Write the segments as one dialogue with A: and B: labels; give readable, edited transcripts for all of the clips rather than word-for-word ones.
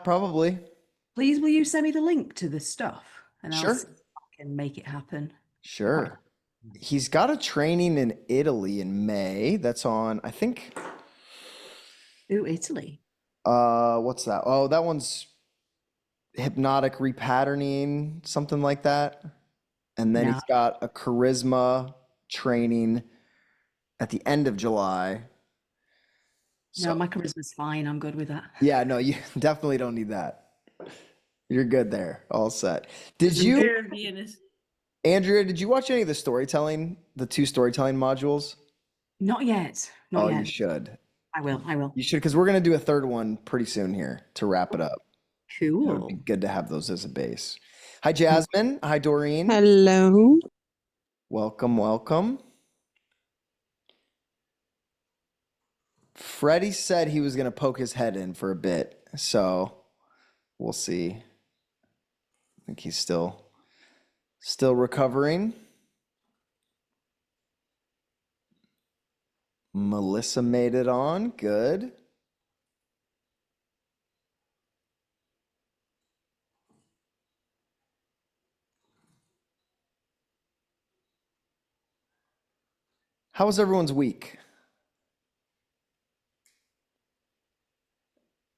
A: probably.
B: Please, will you send me the link to the stuff and I'll
A: Sure.
B: see if I can make it happen. Quite.
A: Sure. He's got a training in Italy in May. That's on, I think,
B: Ooh, Italy.
A: what's that? Oh, that one's hypnotic repatterning, something like that. And then
B: No,
A: he's got a charisma training at the end of July.
B: no,
A: So,
B: my charisma's fine. I'm good with that.
A: yeah, no, you definitely don't need that. You're good there. All set. Did
C: The
A: you,
C: pair of Viennas.
A: Andrea, did you watch any of the two storytelling modules?
B: Not yet. Not
A: Oh, you
B: yet.
A: should.
B: I will. I will.
A: You should, because we're going to do a third one pretty soon here to wrap it up. It would be
B: Cool.
A: good to have those as a base. Hi, Jasmine. Hi, Doreen.
D: Hello.
A: Welcome, welcome. Freddie said he was going to poke his head in for a bit, so we'll see. I think he's still recovering. Melissa made it on. Good. How was everyone's week?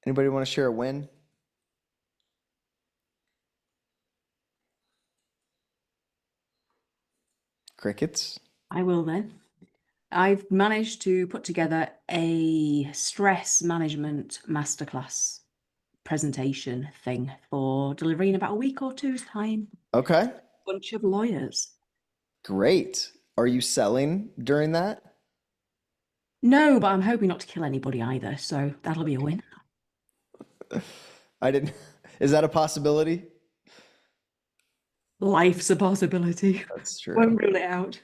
A: Anybody want to share a win? Crickets.
B: I will then. I've managed to put together a stress management masterclass presentation thing for delivery in about a week or two's time.
A: Okay.
B: Bunch of lawyers.
A: Great. Are you selling during that?
B: No, but I'm hoping not to kill anybody either, so that'll be a win.
A: I didn't. Is that a possibility?
B: Life's a possibility.
A: That's true.
B: Won't rule it out.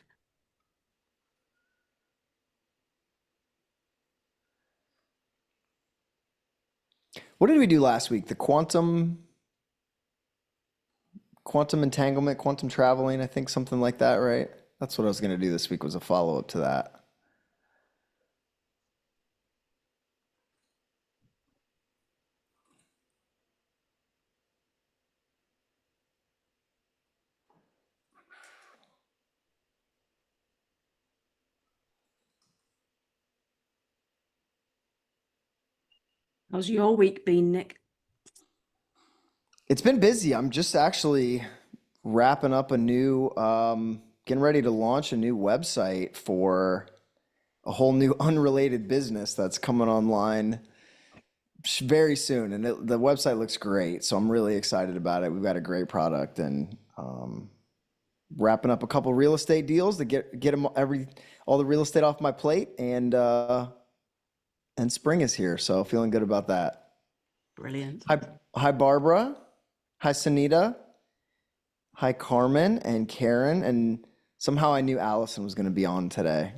A: What did we do last week? The quantum entanglement, quantum traveling, I think something like that, right? That's what I was going to do this week was a follow-up to that.
B: How's your week been, Nick?
A: It's been busy. I'm just actually wrapping up getting ready to launch a new website for a whole new unrelated business that's coming online very soon. And the website looks great. So I'm really excited about it. We've got a great product and wrapping up a couple real estate deals to get them all the real estate off my plate. And spring is here. So feeling good about that.
B: Brilliant.
A: Hi, Barbara. Hi, Sunita. Hi, Carmen and Karen. And somehow I knew Allison was going to be on today.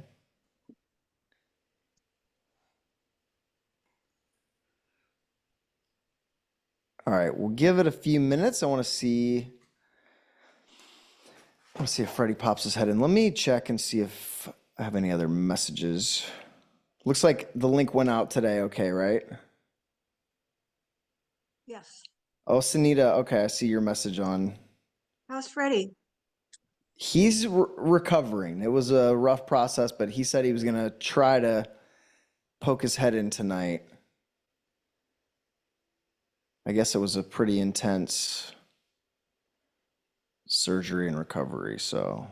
A: All right, we'll give it a few minutes. I want to see if Freddie pops his head in. Let me check and see if I have any other messages. Looks like the link went out today. Okay, right?
E: Yes.
A: Oh, Sunita. Okay, I see your message on.
E: How's Freddie?
A: He's recovering. It was a rough process, but he said he was going to try to poke his head in tonight. I guess it was a pretty intense surgery and recovery, so.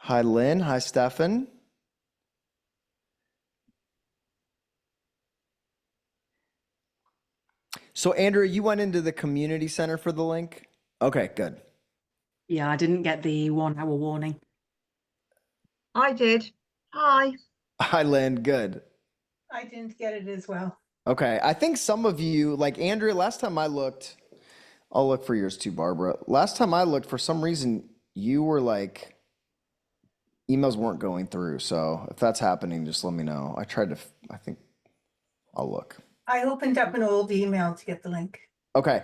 A: Hi, Lynn. Hi, Stefan. So, Andrew, you went into the community center for the link? Okay, good.
B: Yeah, I didn't get the 1 hour warning.
E: I did. Hi.
A: Hi, Lynn. Good.
C: I didn't get it as well.
A: Okay, I think some of you, like Andrea, last time I looked, I'll look for yours too, Barbara. Last time I looked, for some reason, you were like, emails weren't going through. So if that's happening, just let me know. I think I'll look.
C: I opened up an old email to get the link.
A: Okay.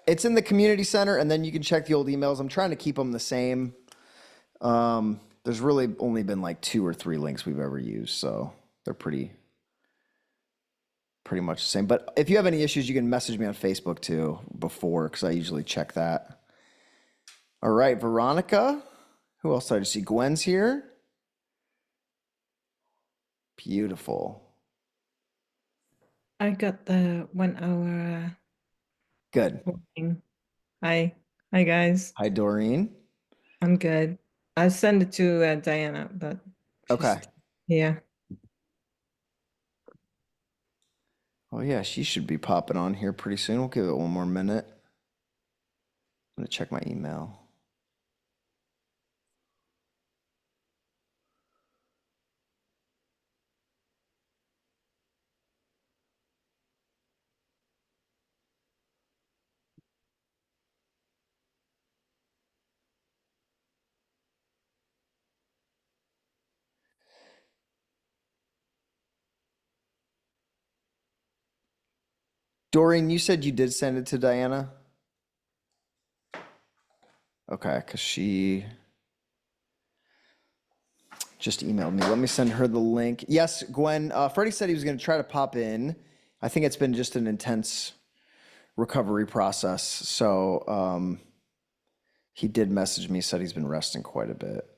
A: It's in the community center, and then you can check the old emails. I'm trying to keep them the same. There's really only been like 2 or 3 links we've ever used, so they're pretty much the same. But if you have any issues, you can message me on Facebook too before, because I usually check that. All right, Veronica. Who else did I just see? Gwen's here. Beautiful.
D: I got the 1 hour
A: Good.
D: warning. Hi. Hi, guys.
A: Hi, Doreen.
D: I'm good. I sent it to Diana, but
A: Okay.
D: yeah.
A: Oh yeah, she should be popping on here pretty soon. We'll give it one more minute. I'm gonna check my email. Doreen, you said you did send it to Diana? Okay, because she just emailed me. Let me send her the link. Yes, Gwen, Freddie said he was going to try to pop in. I think it's been just an intense recovery process. So he did message me, said he's been resting quite a bit.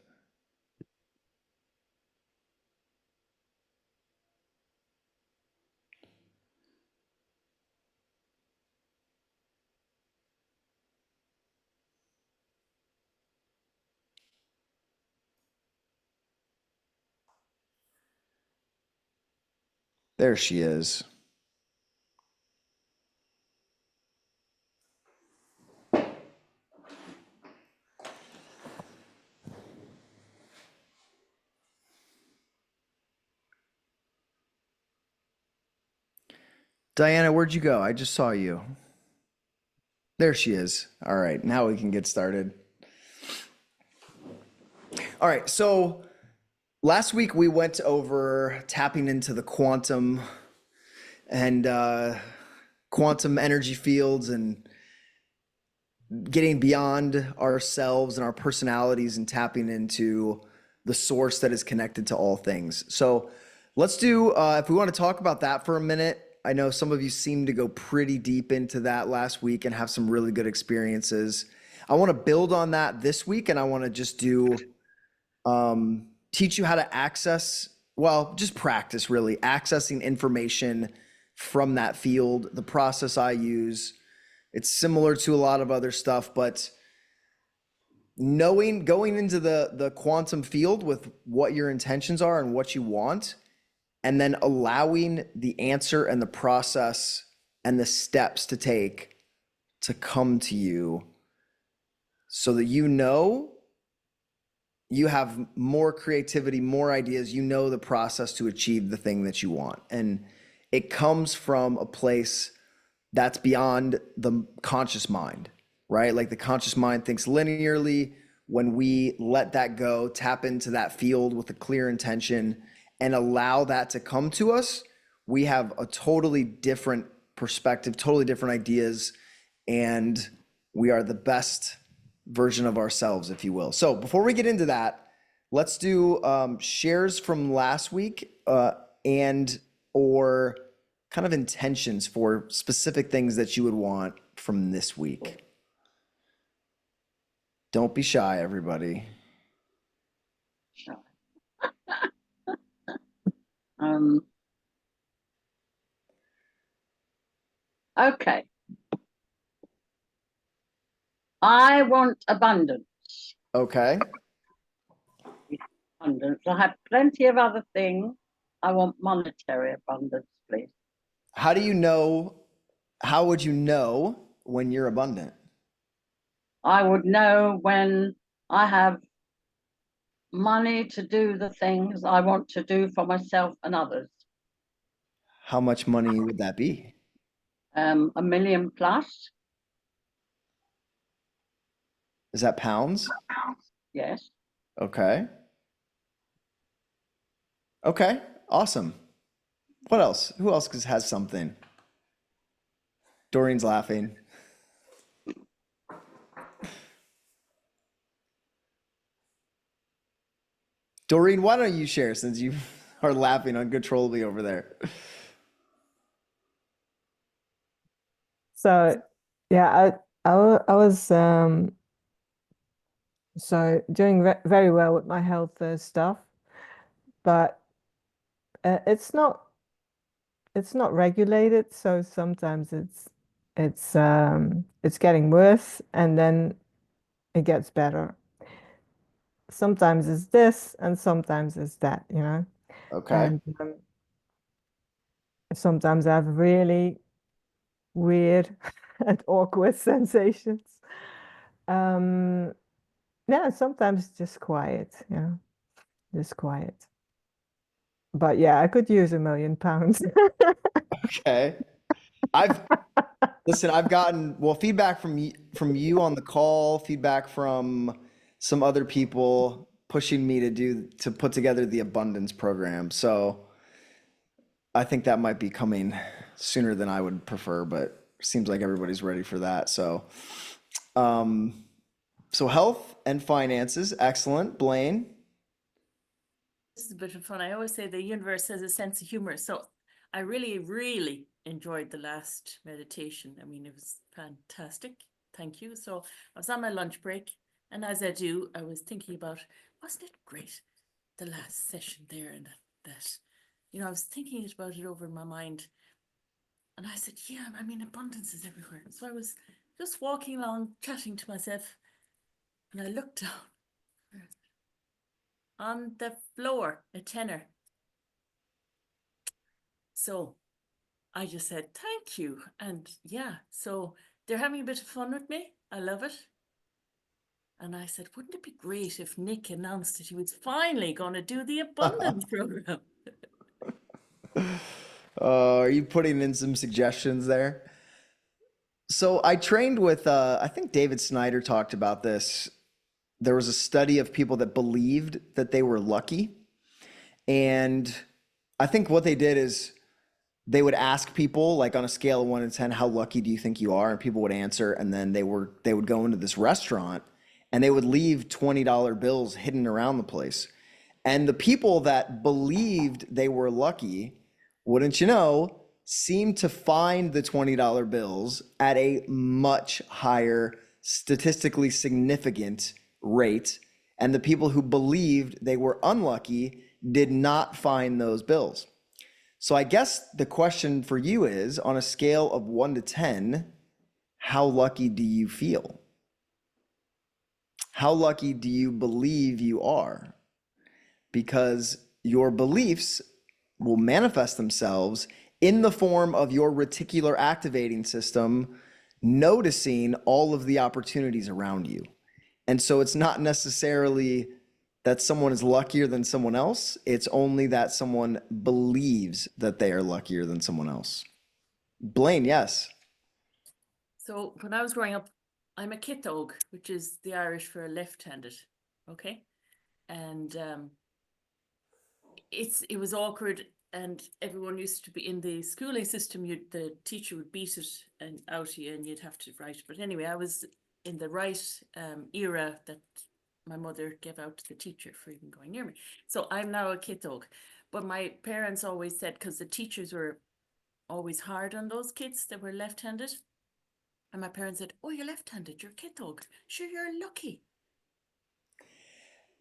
A: There she is. Diana, where'd you go? I just saw you. There she is. All right, now we can get started. All right, so last week we went over tapping into the quantum and quantum energy fields and getting beyond ourselves and our personalities and tapping into the source that is connected to all things. So let's do, if we want to talk about that for a minute. I know some of you seem to go pretty deep into that last week and have some really good experiences. I want to build on that this week, and I want to just do, teach you how to access, well, just practice really, accessing information from that field. The process I use, it's similar to a lot of other stuff, but going into the quantum field with what your intentions are and what you want, and then allowing the answer and the process and the steps to take to come to you, so that you know you have more creativity, more ideas, you know the process to achieve the thing that you want. And it comes from a place that's beyond the conscious mind, right? Like the conscious mind thinks linearly. When we let that go, tap into that field with a clear intention and allow that to come to us, we have a totally different perspective, totally different ideas, and we are the best version of ourselves, if you will. So before we get into that, let's do shares from last week and or kind of intentions for specific things that you would want from this week. Don't be shy, everybody.
F: Okay. I want abundance.
A: Okay.
F: Abundance. I have plenty of other things. I want monetary abundance, please.
A: How do you know? How would you know when you're abundant?
F: I would know when I have money to do the things I want to do for myself and others.
A: How much money would that be?
F: 1 million plus.
A: Is that pounds?
F: Yes.
A: Okay. Okay. Awesome. What else? Who else has something? Doreen's laughing. Doreen, why don't you share since you are laughing uncontrollably over there?
D: So yeah, I was so doing very well with my health stuff, but it's not regulated. So sometimes it's getting worse, and then it gets better. Sometimes it's this, and sometimes it's that, you know.
A: Okay.
D: And sometimes I have really weird and awkward sensations. Um, yeah, sometimes just quiet, just quiet. But yeah, I could use £1,000,000.
A: Okay. I've Listen, I've gotten feedback from you on the call, feedback from some other people pushing me to put together the abundance program. So I think that might be coming sooner than I would prefer, but seems like everybody's ready for that. Um, so health and finances, excellent. Blaine.
C: This is a bit of fun. I always say the universe has a sense of humor. So I really, really enjoyed the last meditation. I mean, it was fantastic. Thank you. So I was on my lunch break, and as I do, I was thinking about, wasn't it great, the last session there, and that I was thinking about it over in my mind. And I said, yeah, I mean, abundance is everywhere. So I was just walking along, chatting to myself, and I looked down on the floor, a tenner. So I just said, thank you. And yeah, so they're having a bit of fun with me. I love it. And I said, wouldn't it be great if Nick announced that he was finally going to do the abundance program?
A: Are you putting in some suggestions there? So I trained with, I think David Snyder talked about this. There was a study of people that believed that they were lucky. And I think what they did is they would ask people, like, on a scale of 1 to 10, how lucky do you think you are? And people would answer. And then they would go into this restaurant and they would leave $20 bills hidden around the place. And the people that believed they were lucky, wouldn't you know, seemed to find the $20 bills at a much higher, statistically significant rate. And the people who believed they were unlucky did not find those bills. So I guess the question for you is, on a scale of 1 to 10, how lucky do you feel? How lucky do you believe you are? Because your beliefs will manifest themselves in the form of your reticular activating system noticing all of the opportunities around you. And so it's not necessarily that someone is luckier than someone else. It's only that someone believes that they are luckier than someone else. Blaine, yes.
C: So when I was growing up, I'm a kitog, which is the Irish for left-handed. Okay. And it was awkward, and everyone used to be in the schooling system. The teacher would beat it and out of you, and you'd have to write. But anyway, I was in the right era that my mother gave out to the teacher for even going near me. So I'm now a kitog. But my parents always said, because the teachers were always hard on those kids that were left-handed, and my parents said, "Oh, you're left-handed. You're kitog. Sure, you're lucky."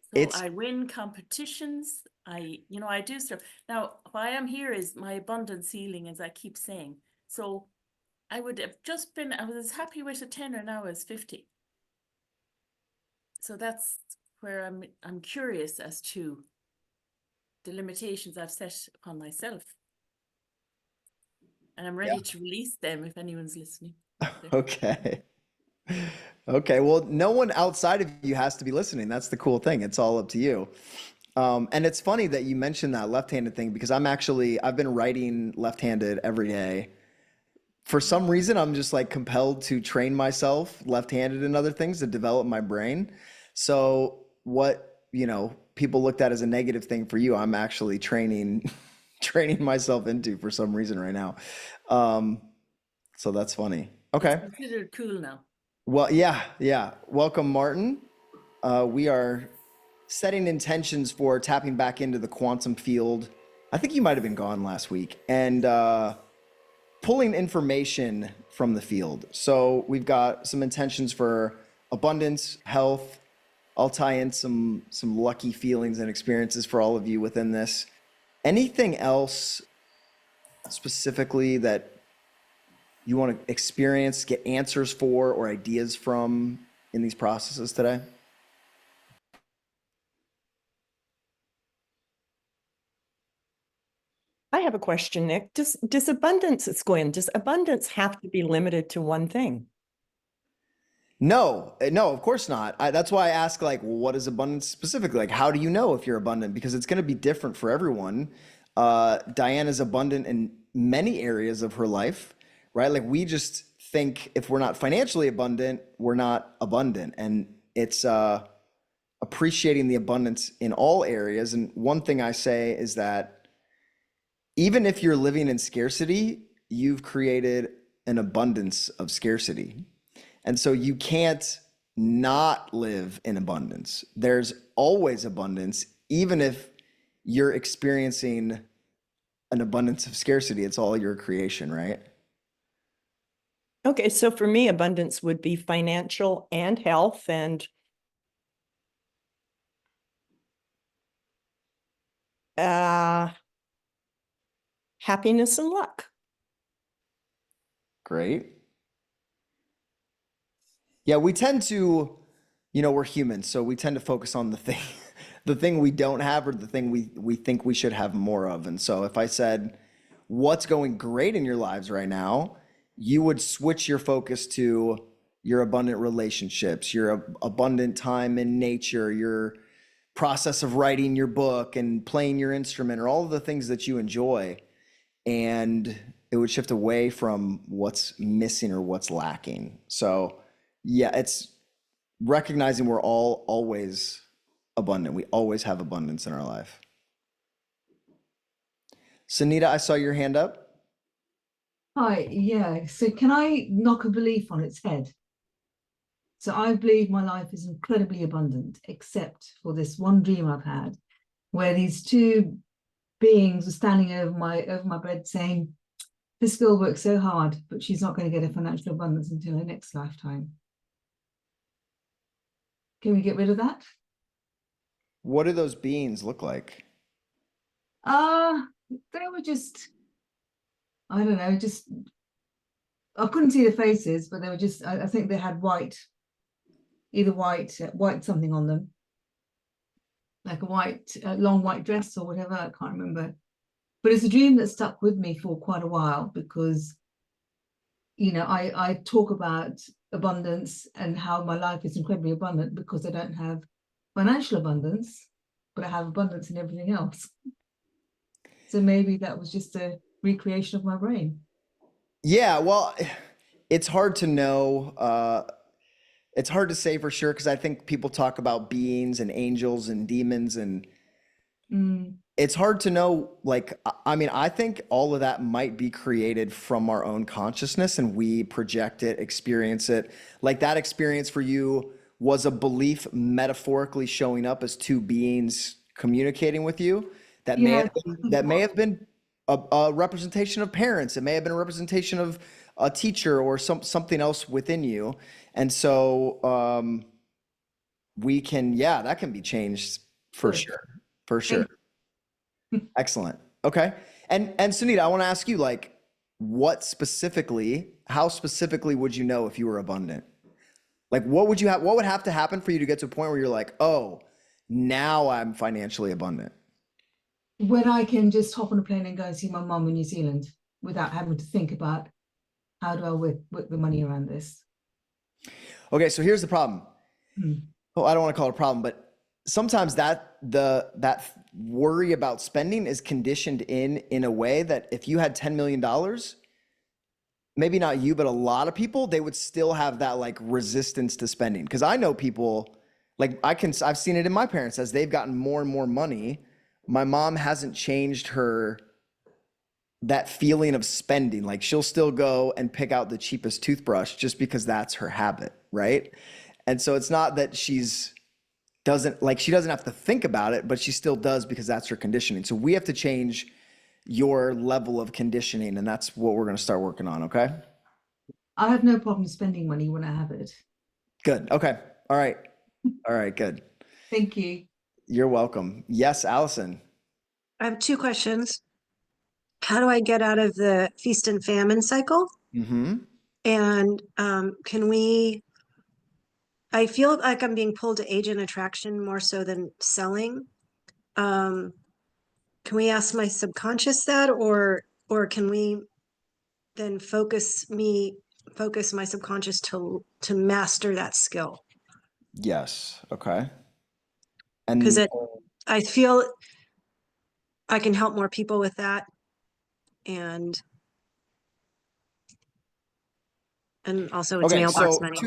C: So
A: It's
C: I win competitions. I do stuff. Now, why I'm here is my abundance healing, as I keep saying. So I would have I was as happy with a tenner now as 50. So that's where I'm curious as to the limitations I've set upon myself. And I'm ready to release them if anyone's listening.
A: okay. Okay, well, no one outside of you has to be listening. That's the cool thing. It's all up to you. And it's funny that you mentioned that left-handed thing, because I've been writing left-handed every day. For some reason, I'm just like compelled to train myself left-handed in other things to develop my brain. So what, people looked at as a negative thing for you, I'm actually training myself into for some reason right now. So that's funny. Okay.
C: Considered cool now.
A: Well, yeah. Welcome, Martin. We are setting intentions for tapping back into the quantum field. I think you might have been gone last week, and pulling information from the field. So we've got some intentions for abundance, health. I'll tie in some lucky feelings and experiences for all of you within this. Anything else specifically that you want to experience, get answers for, or ideas from in these processes today?
G: I have a question, Nick. Does abundance, it's Gwen, does abundance have to be limited to one thing?
A: No, of course not. That's why I ask, like, what is abundance specifically? Like, how do you know if you're abundant? Because it's going to be different for everyone. Diane is abundant in many areas of her life, right? Like, we just think if we're not financially abundant, we're not abundant. And it's appreciating the abundance in all areas. And one thing I say is that even if you're living in scarcity, you've created an abundance of scarcity. And so you can't not live in abundance. There's always abundance, even if you're experiencing an abundance of scarcity. It's all your creation, right?
G: Okay, so for me, abundance would be financial and health and happiness and luck.
A: Great. Yeah, we tend to, we're humans, so we tend to focus on the thing we don't have, or the thing we think we should have more of. And so if I said, what's going great in your lives right now, you would switch your focus to your abundant relationships, your abundant time in nature, your process of writing your book and playing your instrument, or all of the things that you enjoy. And it would shift away from what's missing or what's lacking. So yeah, it's recognizing we're all always abundant. We always have abundance in our life. Sunita, I saw your hand up.
H: Hi, yeah. So can I knock a belief on its head? So I believe my life is incredibly abundant, except for this one dream I've had, where these two beings were standing over my bed saying, this girl works so hard, but she's not going to get a financial abundance until her next lifetime. Can we get rid of that?
A: What do those beings look like?
H: They were just, I don't know, I couldn't see the faces, but they were just, I think they had either white something on them, like a long white dress or whatever, I can't remember. But it's a dream that stuck with me for quite a while because, I talk about abundance and how my life is incredibly abundant because I don't have financial abundance, but I have abundance in everything else. So maybe that was just a recreation of my brain.
A: Yeah, well, it's hard to know. It's hard to say for sure because I think people talk about beings and angels and demons, and it's hard to know. Like, I mean, I think all of that might be created from our own consciousness, and we project it, experience it. Like, that experience for you was a belief metaphorically showing up as two beings communicating with you. That may have been a representation of parents. It may have been a representation of a teacher or something else within you. And so we can, that can be changed for sure. For sure. Excellent. Okay. And Sunita, I want to ask you, like, how specifically would you know if you were abundant? Like, what would have to happen for you to get to a point where you're like, oh, now I'm financially abundant?
H: When I can just hop on a plane and go and see my mum in New Zealand without having to think about how do I work the money around this.
A: Okay, so here's the problem. Oh, I don't want to call it a problem, but sometimes that worry about spending is conditioned in a way that if you had $10 million, maybe not you, but a lot of people, they would still have that like resistance to spending. Because I know people, like I've seen it in my parents as they've gotten more and more money. My mom hasn't changed her that feeling of spending. Like she'll still go and pick out the cheapest toothbrush just because that's her habit, right? And so it's not that she doesn't have to think about it, but she still does because that's her conditioning. So we have to change your level of conditioning, and that's what we're going to start working on, okay?
H: I have no problem spending money when I have it.
A: Good. Okay. All right. All right, good.
H: Thank you.
A: You're welcome. Yes, Allison.
I: I have two questions. How do I get out of the feast and famine cycle?
A: Mm-hmm.
I: And I feel like I'm being pulled to agent attraction more so than selling. Can we ask my subconscious that, or can we then focus my subconscious to master that skill?
A: Yes. Okay. And
I: Because I feel I can help more people with that. And also it's
A: okay,
I: mailbox
A: so
I: money.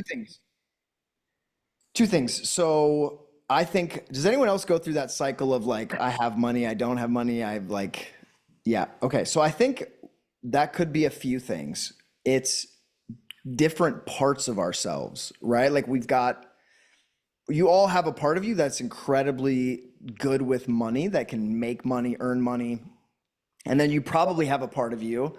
A: two things. So I think, does anyone else go through that cycle of like, I have money, I don't have money, I've like, yeah. Okay. So I think that could be a few things. It's different parts of ourselves, right? Like you all have a part of you that's incredibly good with money, that can make money, earn money. And then you probably have a part of you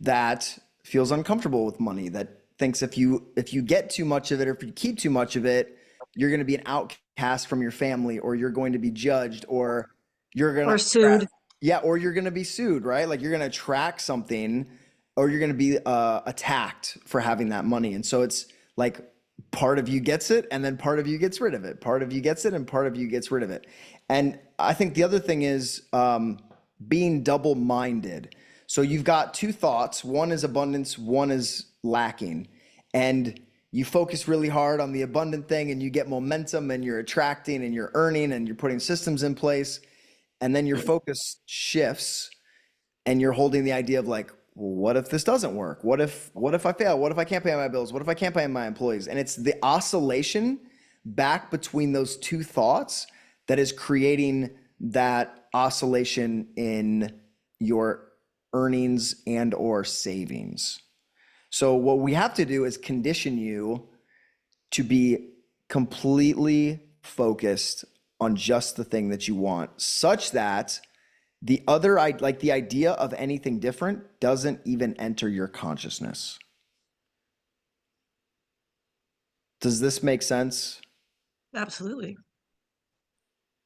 A: that feels uncomfortable with money, that thinks if you get too much of it, or if you keep too much of it, you're going to be an outcast from your family, or you're going to be judged, or you're going to
I: Or sued.
A: Yeah, or you're going to be sued, right? Like you're going to attract something, or you're going to be attacked for having that money. And so it's like part of you gets it, and then part of you gets rid of it. Part of you gets it, and part of you gets rid of it. And I think the other thing is being double-minded. So you've got two thoughts. One is abundance, one is lacking. And you focus really hard on the abundant thing, and you get momentum, and you're attracting, and you're earning, and you're putting systems in place. And then your focus shifts, and you're holding the idea of like, well, what if this doesn't work? What if I fail? What if I can't pay my bills? What if I can't pay my employees? And it's the oscillation back between those two thoughts that is creating that oscillation in your earnings and or savings. So what we have to do is condition you to be completely focused on just the thing that you want, such that the idea of anything different doesn't even enter your consciousness. Does this make sense?
I: Absolutely.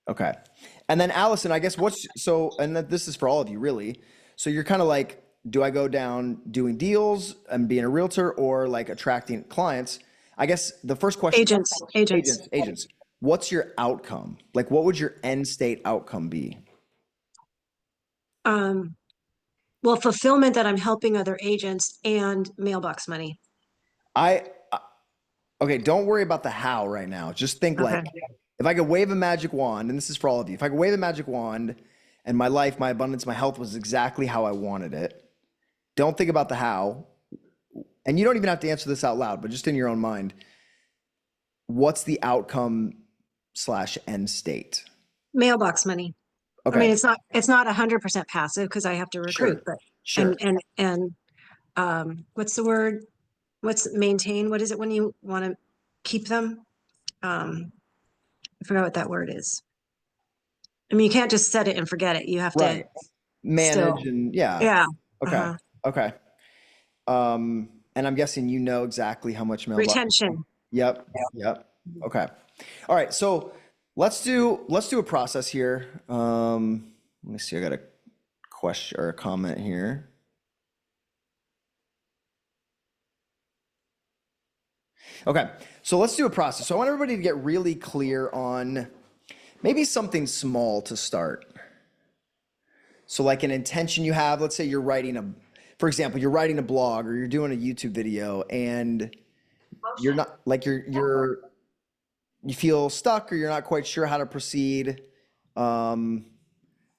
A: Okay. And then Allison, I guess this is for all of you really. So you're kind of like, do I go down doing deals and being a realtor, or like attracting clients? I guess the first question. Agents. What's your outcome? Like, what would your end state outcome be?
I: Well, fulfillment, that I'm helping other agents, and mailbox money.
A: Okay, don't worry about the how right now. Just think like, if I could wave a magic wand, and this is for all of you, if I could wave a magic wand and my life, my abundance, my health was exactly how I wanted it, don't think about the how. And you don't even have to answer this out loud, but just in your own mind, what's the outcome / end state?
I: Mailbox money.
A: Okay.
I: I mean, it's not 100% passive because I have to recruit, but
A: Sure.
I: and what's the word? What's maintain? What is it when you want to keep them? I forgot what that word is. I mean, you can't just set it and forget it. You have to
A: manage
I: still.
A: and yeah.
I: Yeah.
A: Okay. Okay. And I'm guessing you know exactly how much mailbox.
I: Retention.
A: Yep. Okay. All right. So let's do a process here. Let me see. I got a question or a comment here. Okay. So let's do a process. So I want everybody to get really clear on maybe something small to start. So like an intention you have, let's say you're writing for example, you're writing a blog or you're doing a YouTube video, and you're not like you feel stuck, or you're not quite sure how to proceed. Or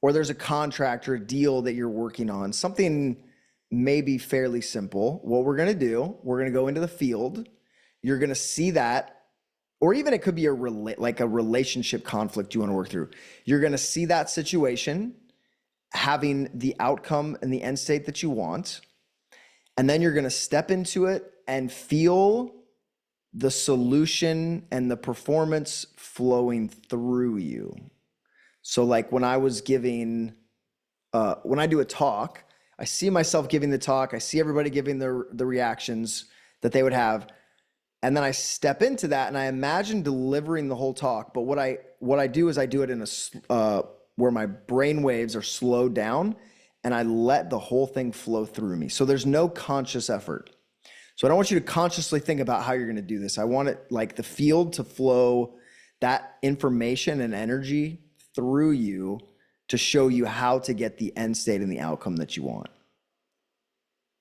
A: there's a contract or a deal that you're working on, something maybe fairly simple. What we're going to do, we're going to go into the field. You're going to see that, or even it could be a relationship conflict you want to work through. You're going to see that situation, having the outcome and the end state that you want. And then you're going to step into it and feel the solution and the performance flowing through you. So like when I was giving, when I do a talk, I see myself giving the talk, I see everybody giving the reactions that they would have. And then I step into that and I imagine delivering the whole talk. But what I do is I do it in a, where my brain waves are slowed down and I let the whole thing flow through me. So there's no conscious effort. So I don't want you to consciously think about how you're going to do this. I want it like the field to flow that information and energy through you to show you how to get the end state and the outcome that you want.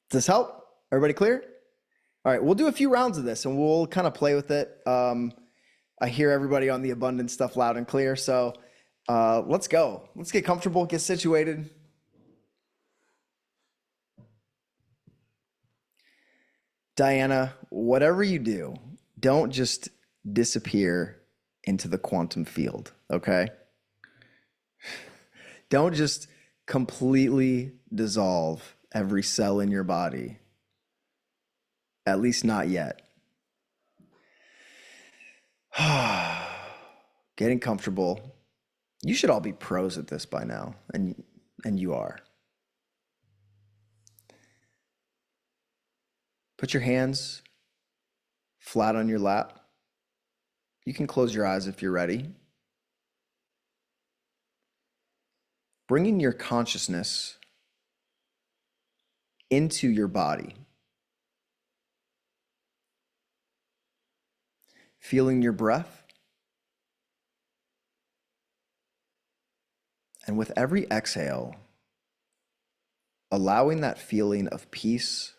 A: Does this help? Everybody clear? All right, we'll do a few rounds of this and we'll kind of play with it. I hear everybody on the abundance stuff loud and clear. So let's go. Let's get comfortable, get situated. Diana, whatever you do, don't just disappear into the quantum field, okay? Don't just completely dissolve every cell in your body. At least not yet. Getting comfortable. You should all be pros at this by now, and you are. Put your hands flat on your lap. You can close your eyes if you're ready. Bringing your consciousness into your body. Feeling your breath. And with every exhale, allowing that feeling of peace,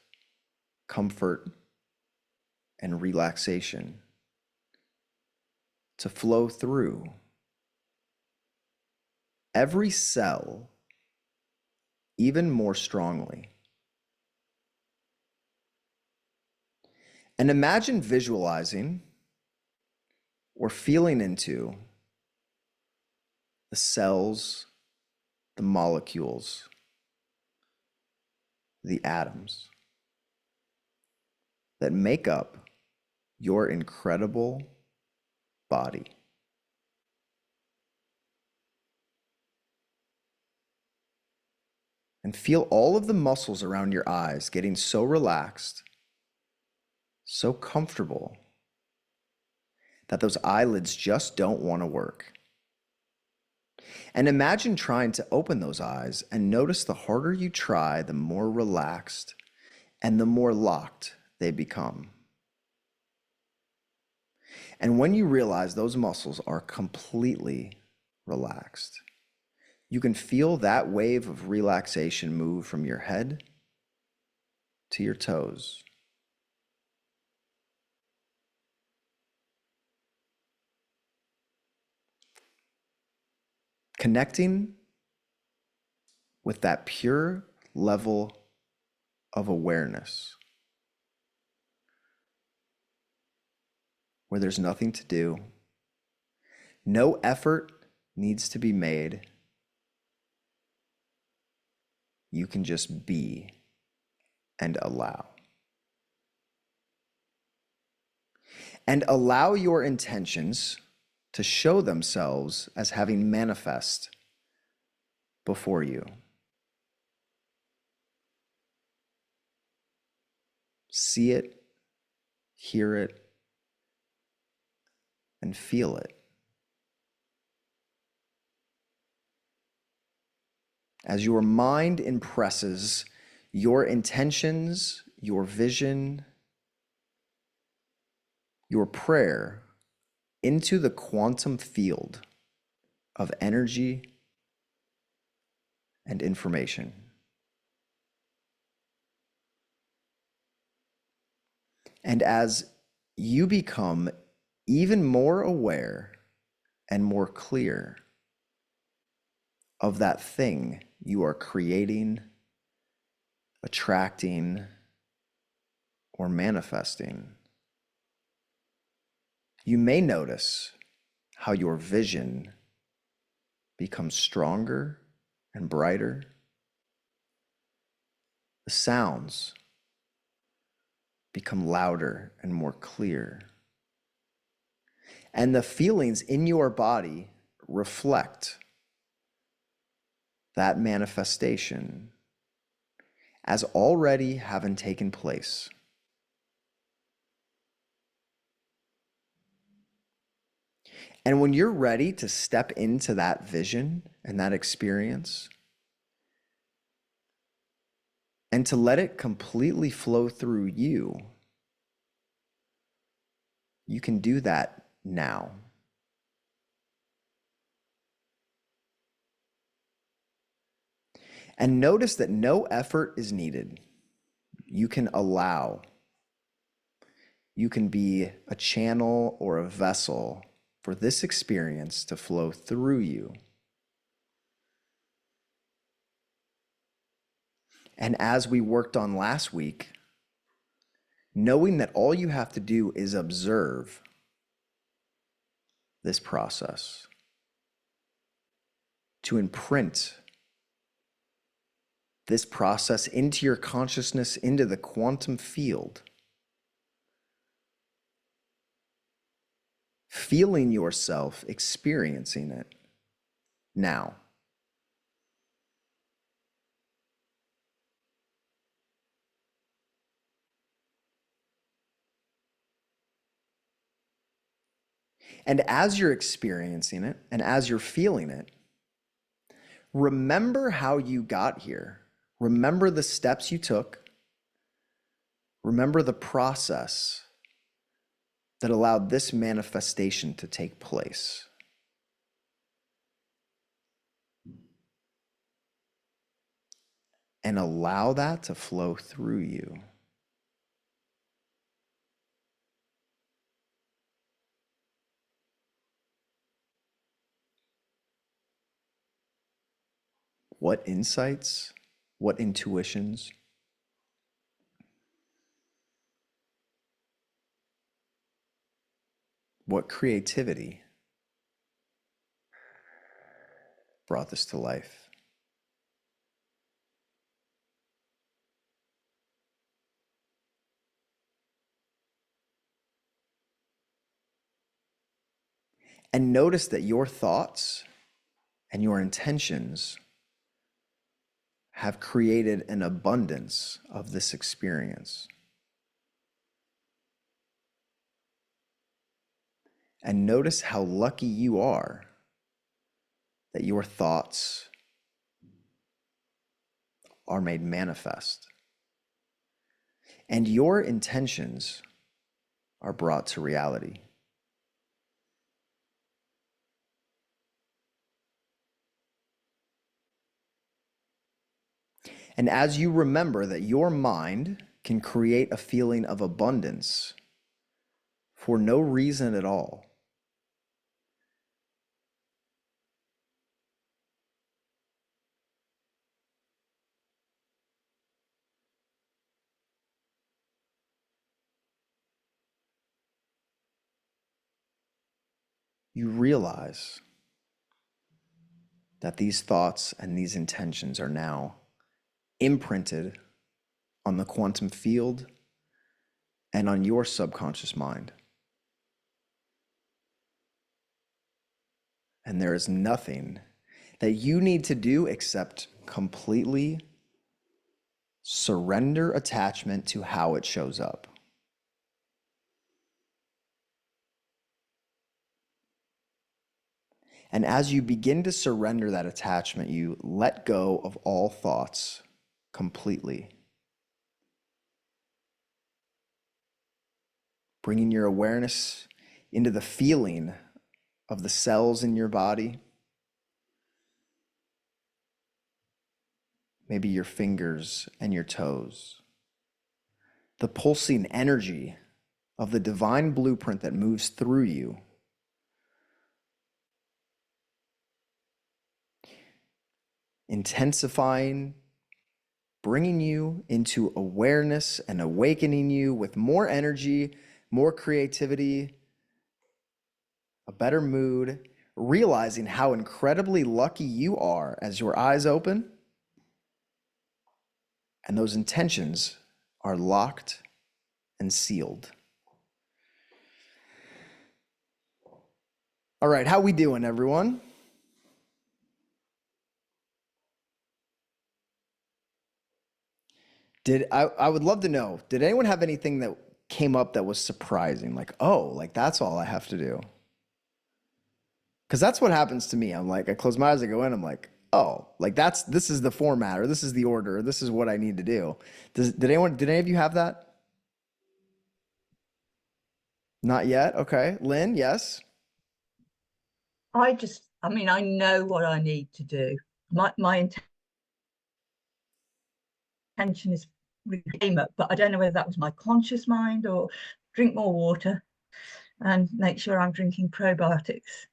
A: comfort, and relaxation to flow through every cell even more strongly. And imagine visualizing or feeling into the cells, the molecules, the atoms that make up your incredible body. And feel all of the muscles around your eyes getting so relaxed, so comfortable, that those eyelids just don't want to work. And imagine trying to open those eyes and notice the harder you try, the more relaxed and the more locked they become. And when you realize those muscles are completely relaxed, you can feel that wave of relaxation move from your head to your toes. Connecting with that pure level of awareness where there's nothing to do, no effort needs to be made. You can just be and allow. And allow your intentions to show themselves as having manifest before you. See it, hear it, and feel it. As your mind impresses your intentions, your vision, your prayer into the quantum field of energy and information. And as you become even more aware and more clear of that thing you are creating, attracting, or manifesting, you may notice how your vision becomes stronger and brighter. The sounds become louder and more clear. And the feelings in your body reflect that manifestation as already having taken place. And when you're ready to step into that vision and that experience, and to let it completely flow through you, you can do that now. And notice that no effort is needed. You can allow. You can be a channel or a vessel for this experience to flow through you. And as we worked on last week, knowing that all you have to do is observe this process, to imprint this process into your consciousness, into the quantum field, feeling yourself experiencing it now. And as you're experiencing it and as you're feeling it, remember how you got here. Remember the steps you took. Remember the process that allowed this manifestation to take place. And allow that to flow through you. What insights, what intuitions, what creativity brought this to life? And notice that your thoughts and your intentions have created an abundance of this experience. And notice how lucky you are that your thoughts are made manifest and your intentions are brought to reality. And as you remember that your mind can create a feeling of abundance for no reason at all, you realize that these thoughts and these intentions are now imprinted on the quantum field and on your subconscious mind. And there is nothing that you need to do except completely surrender attachment to how it shows up. And as you begin to surrender that attachment, you let go of all thoughts completely, bringing your awareness into the feeling of the cells in your body, maybe your fingers and your toes, the pulsing energy of the divine blueprint that moves through you, intensifying, bringing you into awareness and awakening you with more energy, more creativity, a better mood, realizing how incredibly lucky you are as your eyes open and those intentions are locked and sealed. All right, how we doing, everyone? I would love to know, did anyone have anything that came up that was surprising? Like, oh, like that's all I have to do. Because that's what happens to me. I'm like, I close my eyes, I go in, I'm like, oh, like this is the format, or this is the order, or this is what I need to do. Did any of you have that? Not yet? Okay. Lynn, yes?
J: I mean, I know what I need to do. My intention is really came up, but I don't know whether that was my conscious mind or drink more water and make sure I'm drinking probiotics,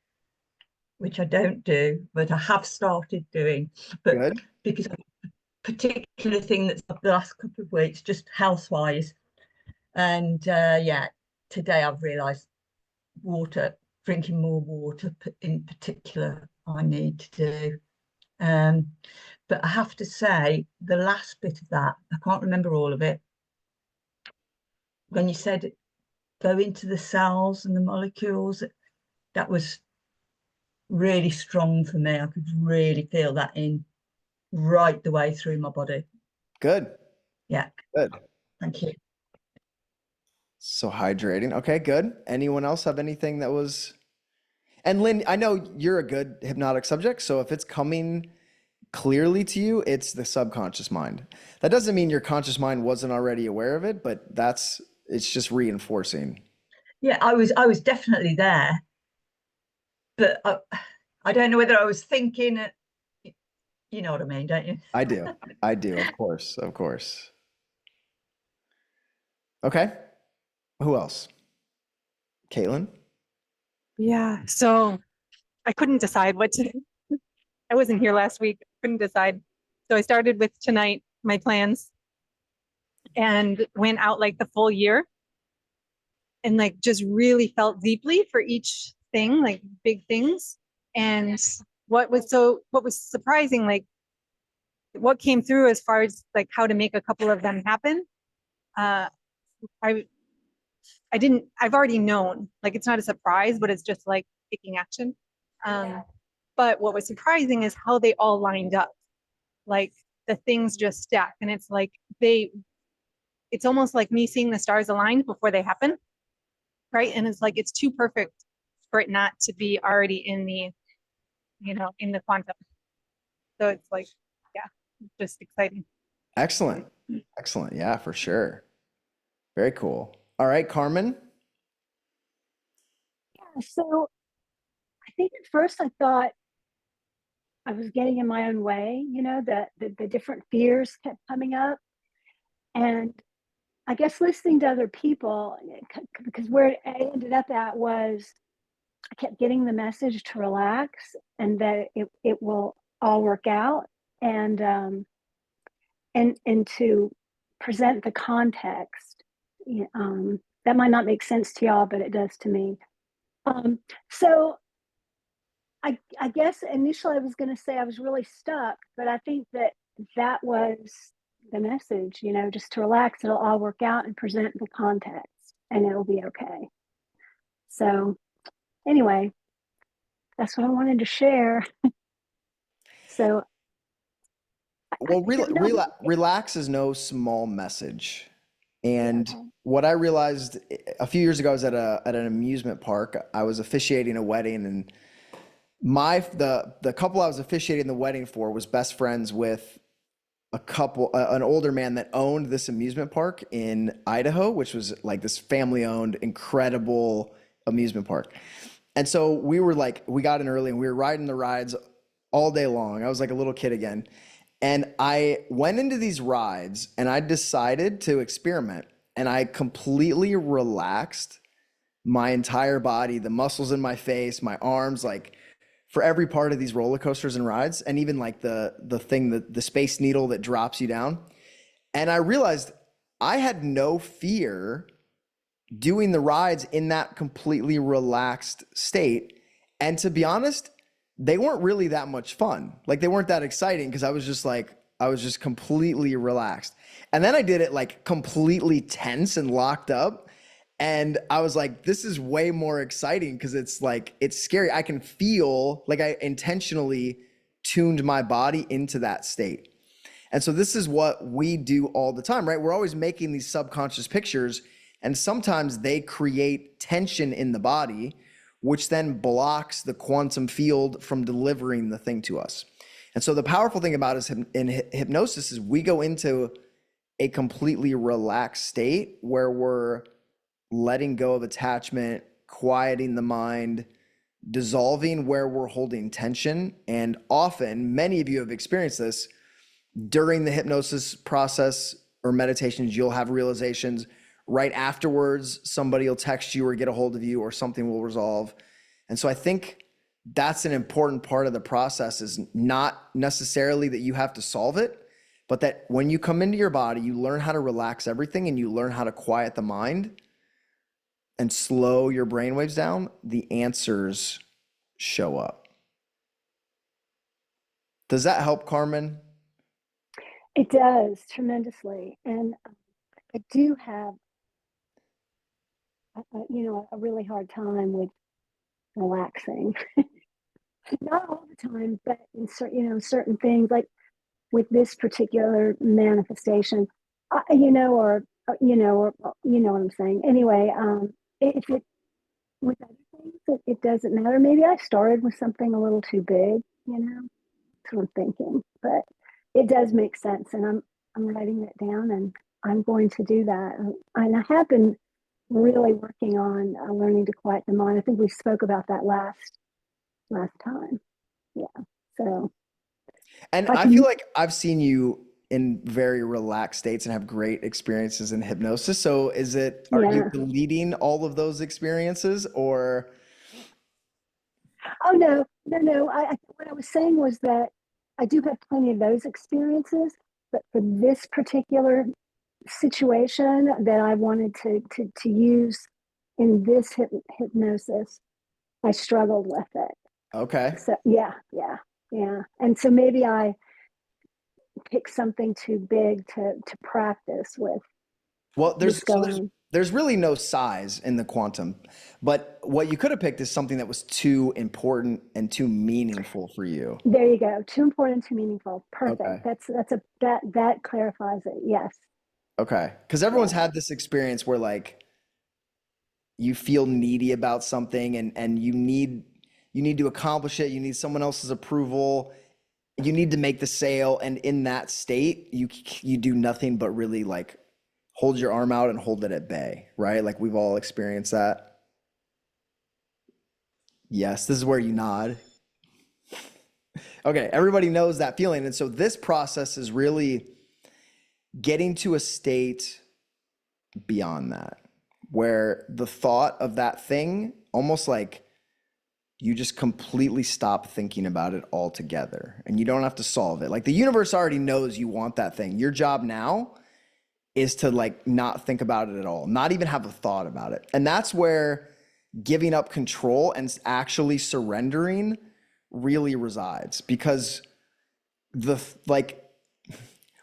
J: which I don't do, but I have started doing. But
A: Good.
J: because of a particular thing that's up the last couple of weeks, just health-wise. And yeah, today I've realised drinking more water in particular, I need to do. But I have to say, the last bit of that, I can't remember all of it. When you said go into the cells and the molecules, that was really strong for me. I could really feel that in right the way through my body.
A: Good.
J: Yeah.
A: Good.
J: Thank you.
A: So hydrating. Okay, good. Anyone else have anything that was... And Lynn, I know you're a good hypnotic subject, so if it's coming clearly to you, it's the subconscious mind. That doesn't mean your conscious mind wasn't already aware of it, but it's just reinforcing.
J: Yeah, I was definitely there, but I don't know whether I was thinking. You know what I mean, don't you?
A: I do. Of course. Okay. Who else? Caitlin?
K: Yeah, so I couldn't decide what to, I wasn't here last week, couldn't decide. So I started with tonight, my plans, and went out like the full year and like just really felt deeply for each thing, like big things. And what was surprising, like what came through as far as like how to make a couple of them happen. I've already known, like it's not a surprise, but it's just like taking action. But what was surprising is how they all lined up. Like the things just stack, and it's like it's almost like me seeing the stars aligned before they happen, right? And it's like it's too perfect for it not to be already in the, in the quantum. So it's like, yeah, just exciting.
A: Excellent. Yeah, for sure. Very cool. All right, Carmen.
L: Yeah, so I think at first I thought I was getting in my own way, that the different fears kept coming up. And I guess listening to other people, because where I ended up at was I kept getting the message to relax and that it will all work out, and to present the context. That might not make sense to y'all, but it does to me. So I guess initially I was going to say I was really stuck, but I think that was the message, just to relax, it'll all work out, and present the context and it'll be okay. So anyway, that's what I wanted to share. So
A: well, relax is no small message. And
L: okay.
A: What I realized a few years ago, I was at an amusement park. I was officiating a wedding, and the couple I was officiating the wedding for was best friends with an older man that owned this amusement park in Idaho, which was like this family-owned, incredible amusement park. And so we got in early and we were riding the rides all day long. I was like a little kid again. And I went into these rides and I decided to experiment, and I completely relaxed my entire body, the muscles in my face, my arms, like for every part of these roller coasters and rides, and even like the Space Needle that drops you down. And I realized I had no fear doing the rides in that completely relaxed state. And to be honest, they weren't really that much fun. Like they weren't that exciting because I was just completely relaxed. And then I did it like completely tense and locked up. And I was like, this is way more exciting because it's like, it's scary. I can feel like I intentionally tuned my body into that state. And so this is what we do all the time, right? We're always making these subconscious pictures, and sometimes they create tension in the body, which then blocks the quantum field from delivering the thing to us. And so the powerful thing about us in hypnosis is we go into a completely relaxed state where we're letting go of attachment, quieting the mind, dissolving where we're holding tension. And often, many of you have experienced this during the hypnosis process or meditations, you'll have realizations. Right afterwards, somebody will text you or get a hold of you or something will resolve. And so I think that's an important part of the process, is not necessarily that you have to solve it, but that when you come into your body, you learn how to relax everything and you learn how to quiet the mind and slow your brainwaves down, the answers show up. Does that help, Carmen?
L: It does tremendously. And I do have, a really hard time with relaxing. Not all the time, but in certain things, like with this particular manifestation, you know what I'm saying. Anyway, if it with other things, it doesn't matter. Maybe I started with something a little too big, that's what I'm thinking. But it does make sense, and I'm writing it down, and I'm going to do that. And I have been really working on learning to quiet the mind. I think we spoke about that last time. Yeah. So.
A: And I feel like I've seen you in very relaxed states and have great experiences in hypnosis. So are you deleting all of those experiences, or?
L: Oh, no. What I was saying was that I do have plenty of those experiences, but for this particular situation that I wanted to use in this hypnosis, I struggled with it.
A: Okay.
L: So yeah. And so maybe I picked something too big to practice with.
A: Well, there's really no size in the quantum, but what you could have picked is something that was too important and too meaningful for you.
L: There you go. Too important, too meaningful. Perfect.
A: Okay.
L: That clarifies it. Yes.
A: Okay. Because everyone's had this experience where like you feel needy about something and you need to accomplish it. You need someone else's approval. You need to make the sale. And in that state, you do nothing but really like hold your arm out and hold it at bay, right? Like we've all experienced that. Yes, this is where you nod. Okay, everybody knows that feeling. And so this process is really getting to a state beyond that, where the thought of that thing, almost like you just completely stop thinking about it altogether and you don't have to solve it. Like the universe already knows you want that thing. Your job now is to like not think about it at all, not even have a thought about it. And that's where giving up control and actually surrendering really resides, because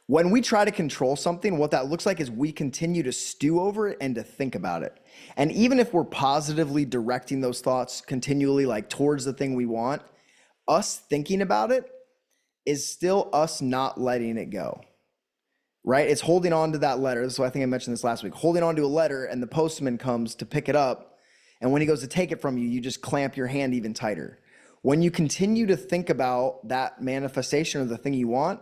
A: when we try to control something, what that looks like is we continue to stew over it and to think about it. And even if we're positively directing those thoughts continually like towards the thing we want, us thinking about it is still us not letting it go, right? It's holding on to that letter. So I think I mentioned this last week, holding on to a letter, and the postman comes to pick it up. And when he goes to take it from you, you just clamp your hand even tighter. When you continue to think about that manifestation of the thing you want,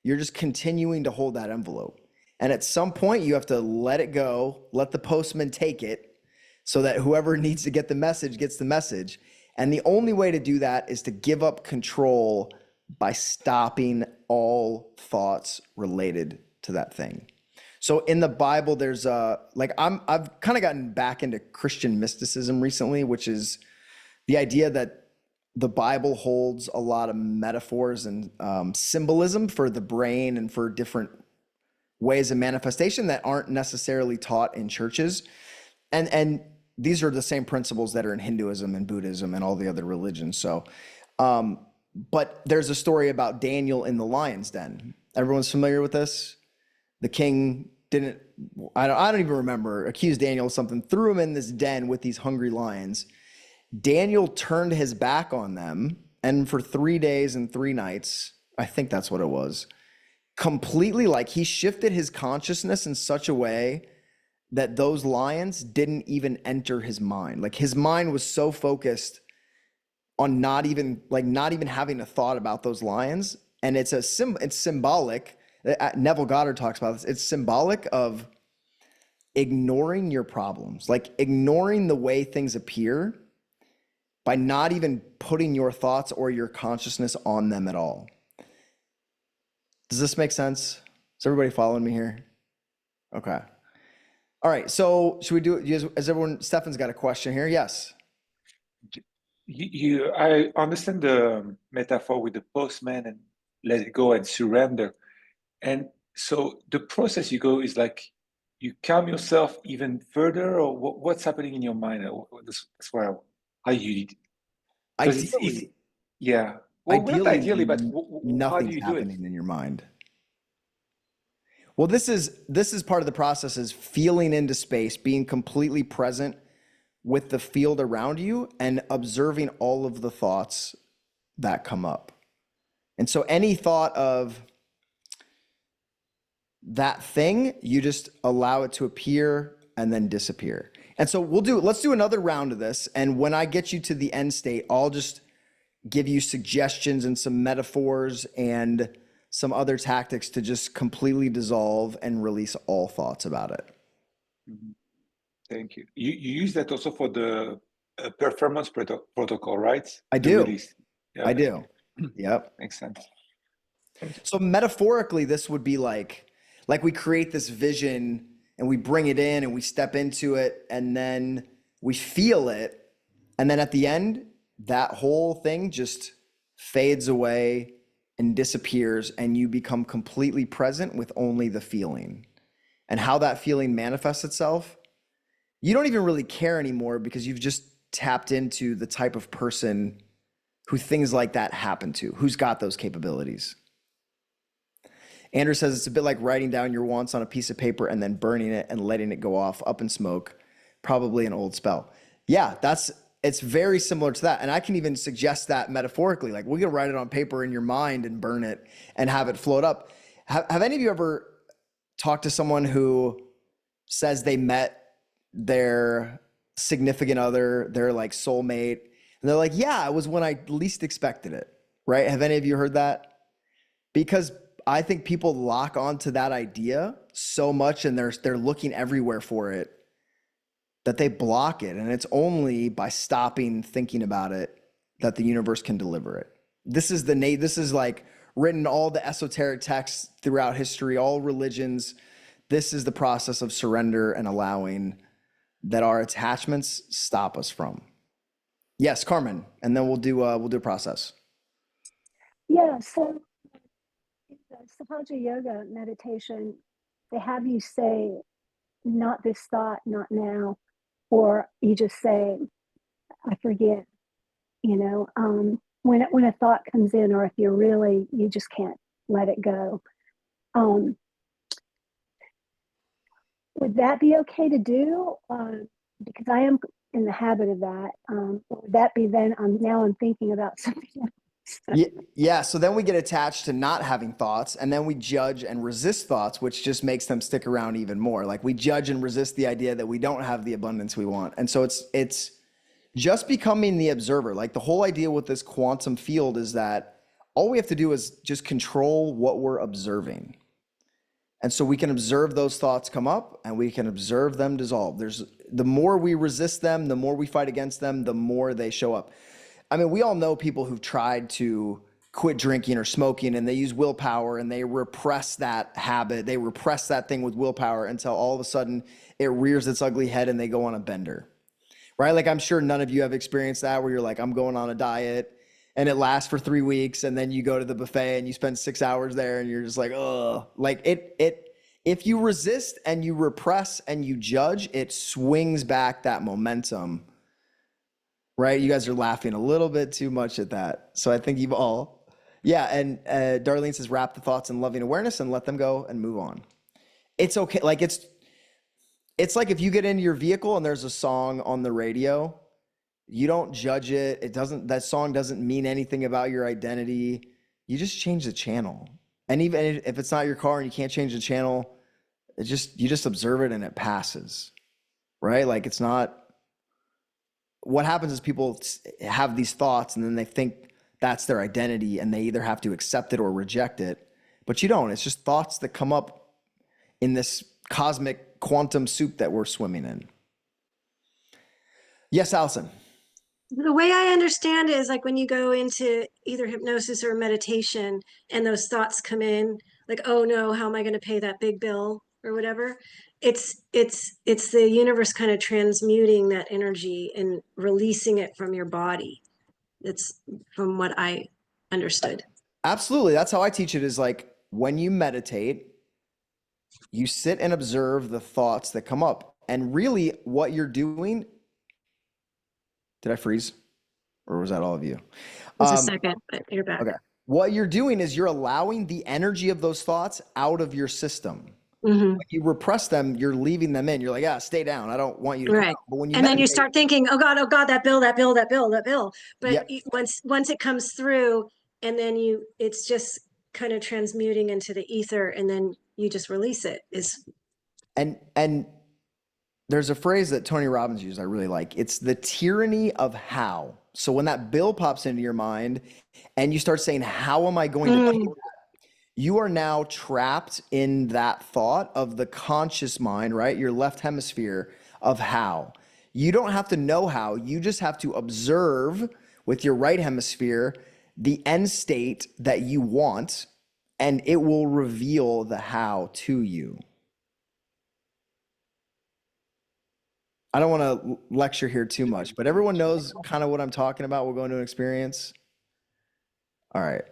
A: you're just continuing to hold that envelope. And at some point you have to let it go, let the postman take it so that whoever needs to get the message gets the message. And the only way to do that is to give up control by stopping all thoughts related to that thing. So in the Bible, there's I've kind of gotten back into Christian mysticism recently, which is the idea that the Bible holds a lot of metaphors and symbolism for the brain and for different ways of manifestation that aren't necessarily taught in churches. And these are the same principles that are in Hinduism and Buddhism and all the other religions. So, but there's a story about Daniel in the lion's den. Everyone's familiar with this? The king didn't, I don't even remember, accused Daniel of something, threw him in this den with these hungry lions. Daniel turned his back on them, and for 3 days and 3 nights, I think that's what it was, completely, like, he shifted his consciousness in such a way that those lions didn't even enter his mind. Like, his mind was so focused on not even having a thought about those lions. And it's symbolic. Neville Goddard talks about this. It's symbolic of ignoring your problems, like ignoring the way things appear by not even putting your thoughts or your consciousness on them at all. Does this make sense? Is everybody following me here? Okay. All right. So should we do it? Has everyone, Stefan's got a question here. Yes.
M: I understand the metaphor with the postman and let it go and surrender. And so the process you go is like you calm yourself even further, or what's happening in your mind? That's where how you. It's easy. Yeah. Well, not ideally, but how do
A: nothing's
M: you do
A: happening in your mind. Well, this is part of the process, is feeling into space, being completely present with the field around you and observing all of the thoughts that come up. And so any thought of that thing, you just allow it to appear and then disappear. And so let's do another round of this. And when I get you to the end state, I'll just give you suggestions and some metaphors and some other tactics to just completely dissolve and release all thoughts about it.
M: Mm-hmm. Thank you. You use that also for the performance protocol, right?
A: I do. Yeah. I do. Yep.
M: Makes sense.
A: So metaphorically, this would be like we create this vision and we bring it in and we step into it and then we feel it. And then at the end, that whole thing just fades away and disappears, and you become completely present with only the feeling. And how that feeling manifests itself, you don't even really care anymore, because you've just tapped into the type of person who things like that happen to, who's got those capabilities. Andrew says it's a bit like writing down your wants on a piece of paper and then burning it and letting it go off up in smoke, probably an old spell. Yeah, it's very similar to that. And I can even suggest that metaphorically, like we can write it on paper in your mind and burn it and have it float up. Have any of you ever talked to someone who says they met their significant other, their like soulmate, and they're like, yeah, it was when I least expected it, right? Have any of you heard that? Because I think people lock onto that idea so much, and they're looking everywhere for it, that they block it. And it's only by stopping thinking about it that the universe can deliver it. This is like written in all the esoteric texts throughout history, all religions. This is the process of surrender and allowing that our attachments stop us from. Yes, Carmen, and then we'll do a process.
L: Yeah, so in the Sahaja Yoga meditation, they have you say, not this thought, not now, or you just say, I forget, when a thought comes in, or if you just can't let it go. Would that be okay to do? Because I am in the habit of that. Would that be then, I'm thinking about something else.
A: Yeah, so then we get attached to not having thoughts, and then we judge and resist thoughts, which just makes them stick around even more. Like we judge and resist the idea that we don't have the abundance we want. And so it's just becoming the observer. Like the whole idea with this quantum field is that all we have to do is just control what we're observing. And so we can observe those thoughts come up, and we can observe them dissolve. The more we resist them, the more we fight against them, the more they show up. I mean, we all know people who've tried to quit drinking or smoking, and they use willpower and they repress that habit. They repress that thing with willpower until all of a sudden it rears its ugly head and they go on a bender, right? Like I'm sure none of you have experienced that, where you're like, I'm going on a diet and it lasts for 3 weeks, and then you go to the buffet and you spend 6 hours there and you're just like, oh, like If you resist and you repress and you judge, it swings back that momentum, right? You guys are laughing a little bit too much at that. So I think you've all, yeah. And Darlene says, wrap the thoughts in loving awareness and let them go and move on. It's okay. Like it's like if you get into your vehicle and there's a song on the radio, you don't judge it. That song doesn't mean anything about your identity. You just change the channel. And even if it's not your car and you can't change the channel, you just observe it and it passes, right? Like it's not, what happens is people have these thoughts and then they think that's their identity and they either have to accept it or reject it, but you don't. It's just thoughts that come up in this cosmic quantum soup that we're swimming in. Yes, Allison.
I: The way I understand it is like when you go into either hypnosis or meditation and those thoughts come in, like, oh no, how am I going to pay that big bill or whatever? It's the universe kind of transmuting that energy and releasing it from your body. It's from what I understood.
A: Absolutely. That's how I teach it, is like when you meditate, you sit and observe the thoughts that come up. And really what you're doing, did I freeze? Or was that all of you?
I: It's a second, but you're back.
A: Okay. What you're doing is you're allowing the energy of those thoughts out of your system. When you repress them, you're leaving them in. You're like, yeah, stay down. I don't want you to come out. But when you
I: then you start thinking, oh God, that bill. But
A: Yep.
I: once it comes through, and then it's just kind of transmuting into the ether, and then you just release it.
A: And there's a phrase that Tony Robbins used I really like. It's the tyranny of how. So when that bill pops into your mind and you start saying, how am I going to pay that? You are now trapped in that thought of the conscious mind, right? Your left hemisphere of how. You don't have to know how. You just have to observe with your right hemisphere the end state that you want, and it will reveal the how to you. I don't want to lecture here too much, but everyone knows kind of what I'm talking about. We'll go into an experience. All right.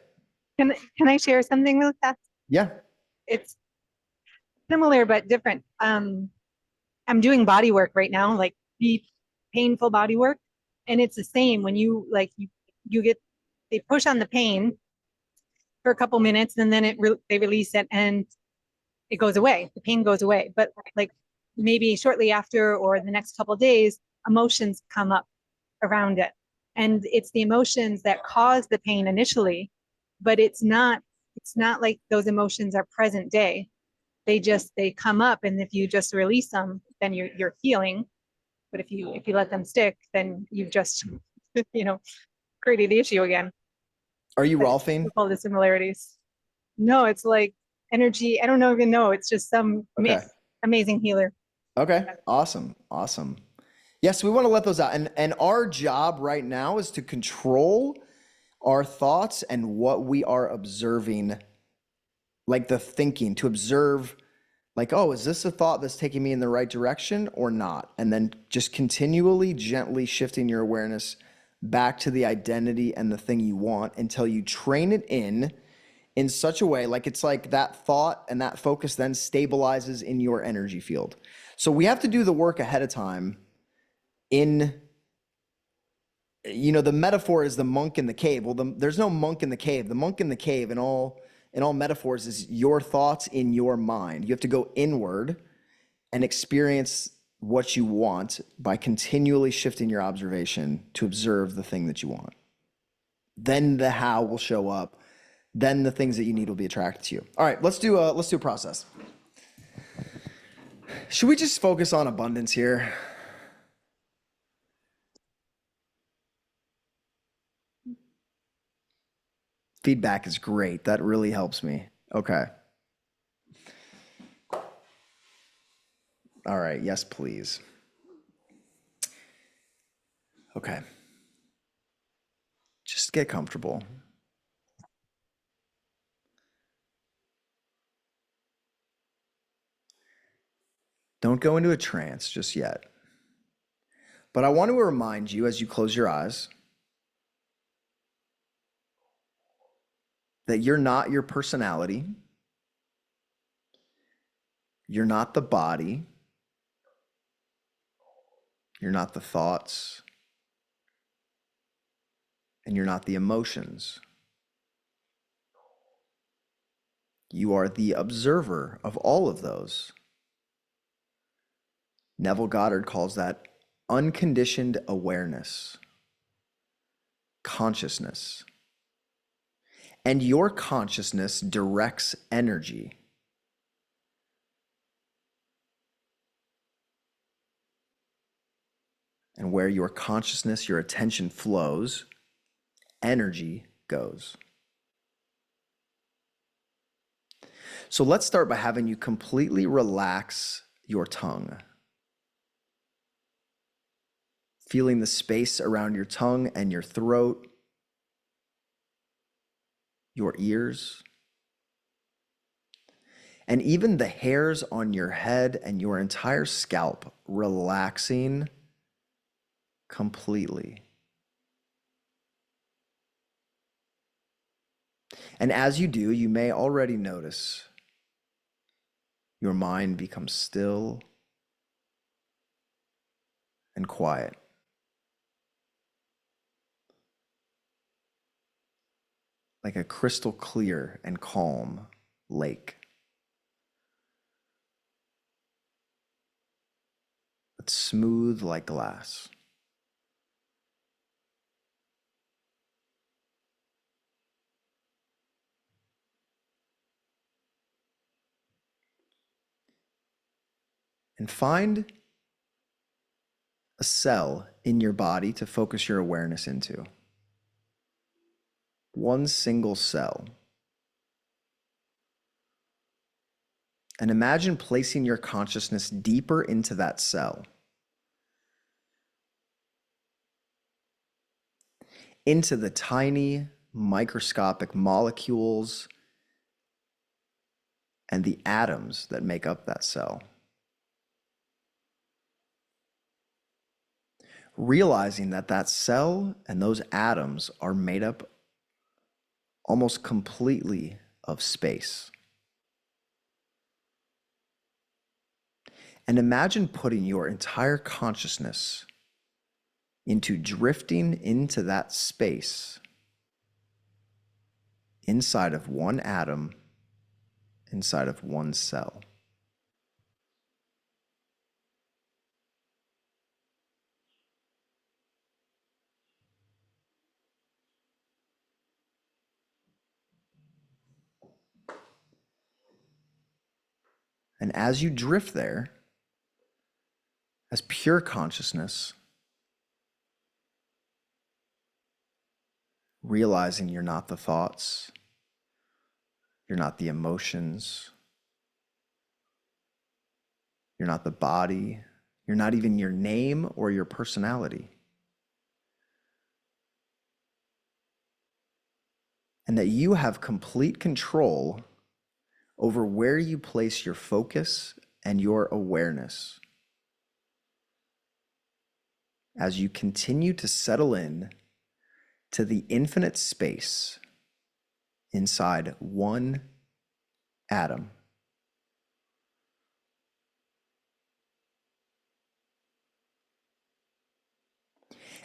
K: Can I share something real fast?
A: Yeah.
K: It's similar but different. I'm doing body work right now, like deep, painful body work, and it's the same when you they push on the pain for a couple minutes, and then they release it and it goes away. The pain goes away, but like maybe shortly after or the next couple of days, emotions come up around it, and it's the emotions that cause the pain initially, but it's not like those emotions are present day. They come up, and if you just release them, then you're healing. But if you let them stick, then you've just created the issue again.
A: Are you Rolfing?
K: All the similarities. No, it's like energy. I don't even know. It's just some amazing healer.
A: Okay. Awesome. Yes, we want to let those out. And our job right now is to control our thoughts and what we are observing, like the thinking, to observe like, oh, is this a thought that's taking me in the right direction or not? And then just continually, gently shifting your awareness back to the identity and the thing you want until you train it in such a way, like it's like that thought and that focus then stabilizes in your energy field. So we have to do the work ahead of time. The metaphor is the monk in the cave. Well, there's no monk in the cave. The monk in the cave in all metaphors is your thoughts in your mind. You have to go inward and experience what you want by continually shifting your observation to observe the thing that you want. Then the how will show up. Then the things that you need will be attracted to you. All right, let's do a process. Should we just focus on abundance here? Feedback is great. That really helps me. Okay. All right. Yes, please. Okay. Just get comfortable. Don't go into a trance just yet. But I want to remind you as you close your eyes that you're not your personality. you're not the body. You're not the thoughts. And you're not the emotions. You are the observer of all of those. Neville Goddard calls that unconditioned awareness, consciousness. And your consciousness directs energy. And where your consciousness, your attention flows, energy goes. So let's start by having you completely relax your tongue. Feeling the space around your tongue and your throat, your ears, and even the hairs on your head and your entire scalp relaxing completely. And as you do, you may already notice your mind becomes still and quiet. Like a crystal clear and calm lake. But smooth like glass. And find a cell in your body to focus your awareness into. One single cell. And imagine placing your consciousness deeper into that cell. Into the tiny microscopic molecules and the atoms that make up that cell. Realizing that that cell and those atoms are made up almost completely of space. And imagine putting your entire consciousness into drifting into that space inside of one atom, inside of one cell. And as you drift there, as pure consciousness, realizing you're not the thoughts, you're not the emotions, you're not the body, you're not even your name or your personality. And that you have complete control over where you place your focus and your awareness as you continue to settle in to the infinite space inside one atom.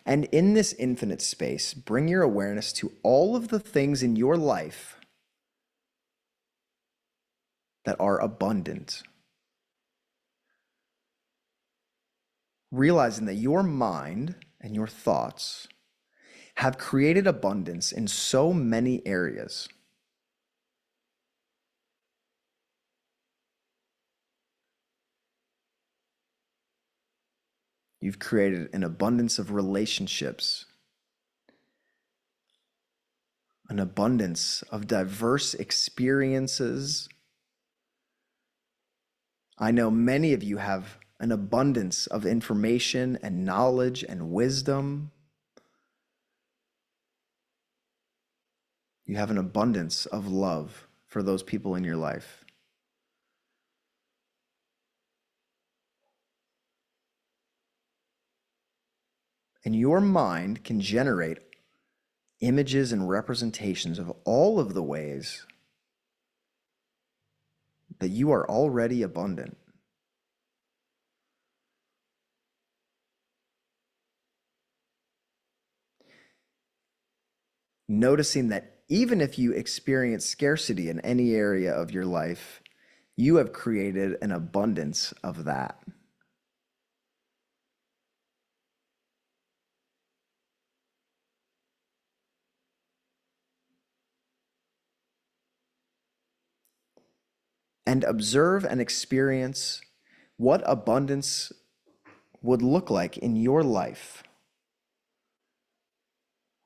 A: And in this infinite space, bring your awareness to all of the things in your life that are abundant. Realizing that your mind and your thoughts have created abundance in so many areas. You've created an abundance of relationships, an abundance of diverse experiences. I know many of you have an abundance of information and knowledge and wisdom. You have an abundance of love for those people in your life. And your mind can generate images and representations of all of the ways that you are already abundant. Noticing that even if you experience scarcity in any area of your life, you have created an abundance of that. And observe and experience what abundance would look like in your life.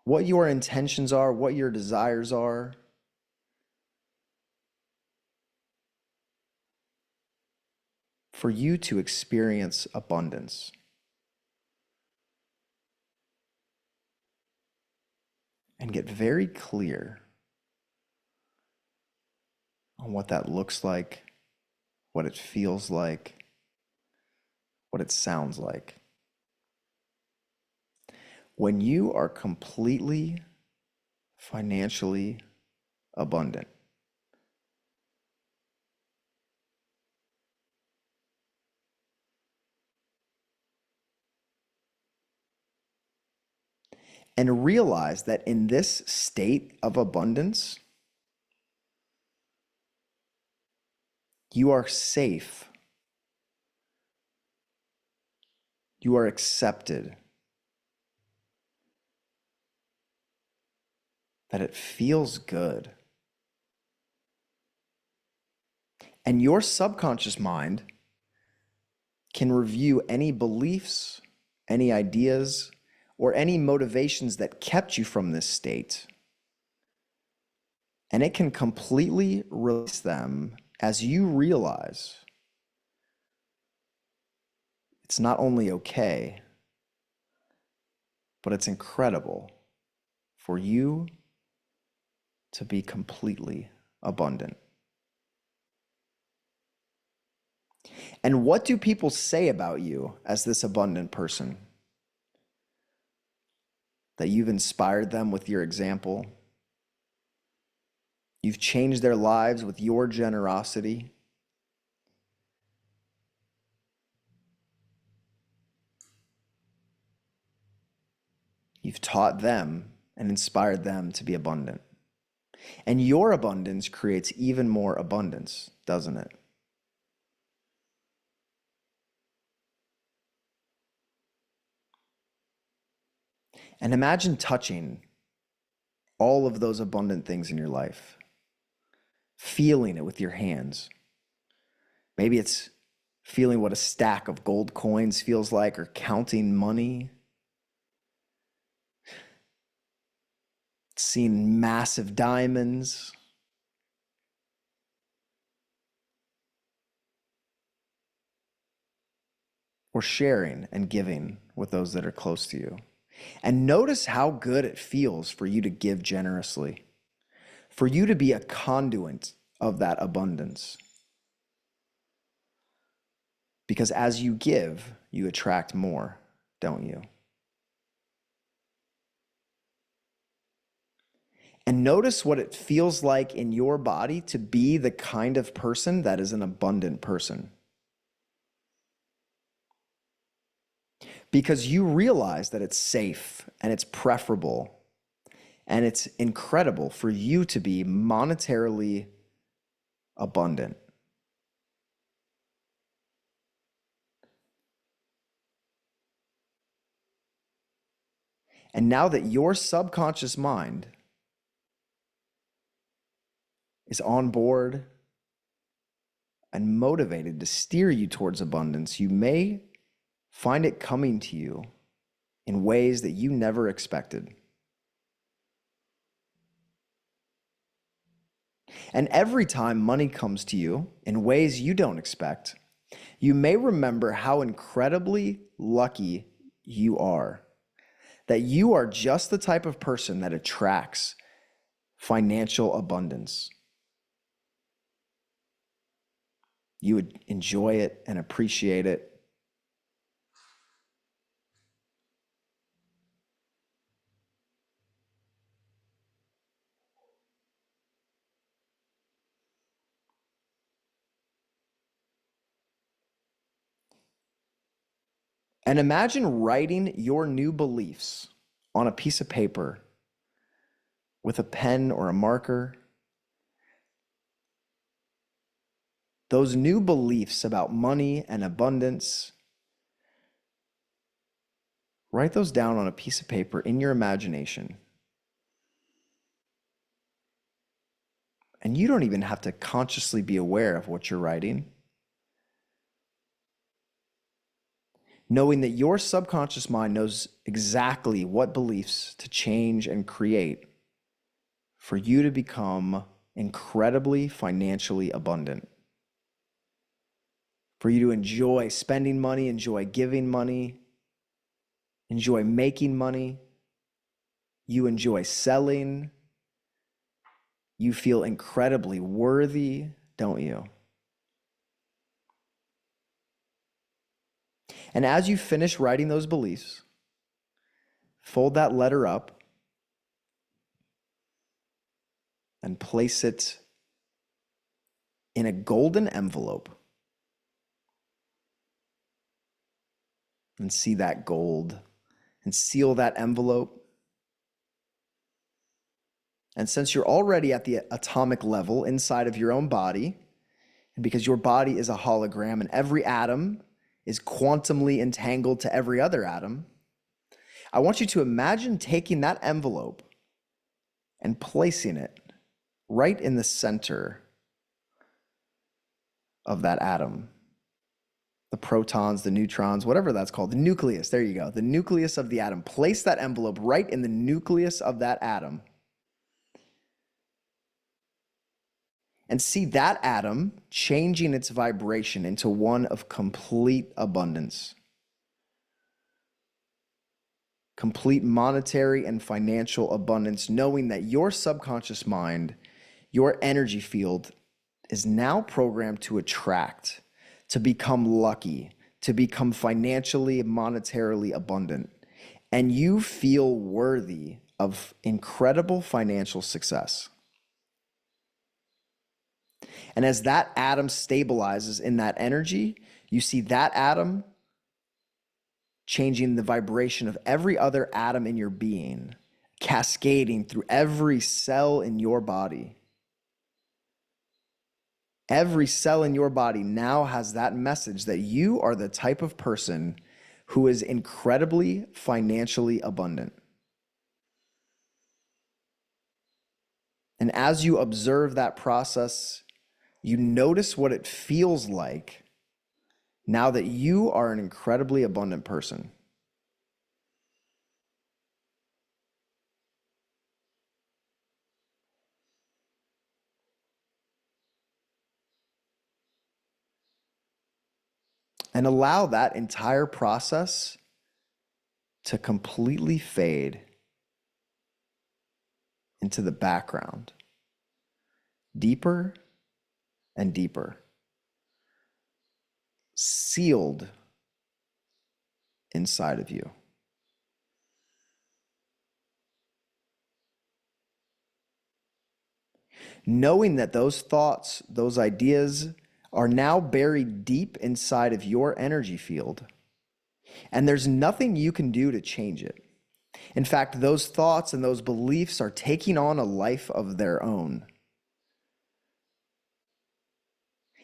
A: What your intentions are, what your desires are. For you to experience abundance. And get very clear on what that looks like, what it feels like, what it sounds like. When you are completely financially abundant, and realize that in this state of abundance, you are safe. You are accepted. That it feels good. And your subconscious mind can review any beliefs, any ideas, or any motivations that kept you from this state. And it can completely release them as you realize it's not only okay, but it's incredible for you to be completely abundant. And what do people say about you as this abundant person? That you've inspired them with your example. You've changed their lives with your generosity. You've taught them and inspired them to be abundant. And your abundance creates even more abundance, doesn't it? And imagine touching all of those abundant things in your life, feeling it with your hands. Maybe it's feeling what a stack of gold coins feels like, or counting money. Seeing massive diamonds. Or sharing and giving with those that are close to you. And notice how good it feels for you to give generously, for you to be a conduit of that abundance. Because as you give, you attract more, don't you? And notice what it feels like in your body to be the kind of person that is an abundant person. Because you realize that it's safe and it's preferable and it's incredible for you to be monetarily abundant. And now that your subconscious mind is on board and motivated to steer you towards abundance, you may find it coming to you in ways that you never expected. And every time money comes to you in ways you don't expect, you may remember how incredibly lucky you are. That you are just the type of person that attracts financial abundance. You would enjoy it and appreciate it. And imagine writing your new beliefs on a piece of paper with a pen or a marker. Those new beliefs about money and abundance, write those down on a piece of paper in your imagination. And you don't even have to consciously be aware of what you're writing. Knowing that your subconscious mind knows exactly what beliefs to change and create for you to become incredibly financially abundant. For you to enjoy spending money, enjoy giving money, enjoy making money. You enjoy selling. You feel incredibly worthy, don't you? And as you finish writing those beliefs, fold that letter up and place it in a golden envelope. And see that gold and seal that envelope. And since you're already at the atomic level inside of your own body, and because your body is a hologram and every atom is quantumly entangled to every other atom, I want you to imagine taking that envelope and placing it right in the center of that atom. The protons, the neutrons, whatever that's called, the nucleus, there you go, the nucleus of the atom. Place that envelope right in the nucleus of that atom. And see that atom changing its vibration into one of complete abundance. Complete monetary and financial abundance, knowing that your subconscious mind, your energy field is now programmed to attract, to become lucky, to become financially, monetarily abundant. And you feel worthy of incredible financial success. And as that atom stabilizes in that energy, you see that atom changing the vibration of every other atom in your being, cascading through every cell in your body. Every cell in your body now has that message that you are the type of person who is incredibly financially abundant. And as you observe that process, you notice what it feels like now that you are an incredibly abundant person. And allow that entire process to completely fade into the background, deeper and deeper, sealed inside of you. Knowing that those thoughts, those ideas are now buried deep inside of your energy field, and there's nothing you can do to change it. In fact, those thoughts and those beliefs are taking on a life of their own.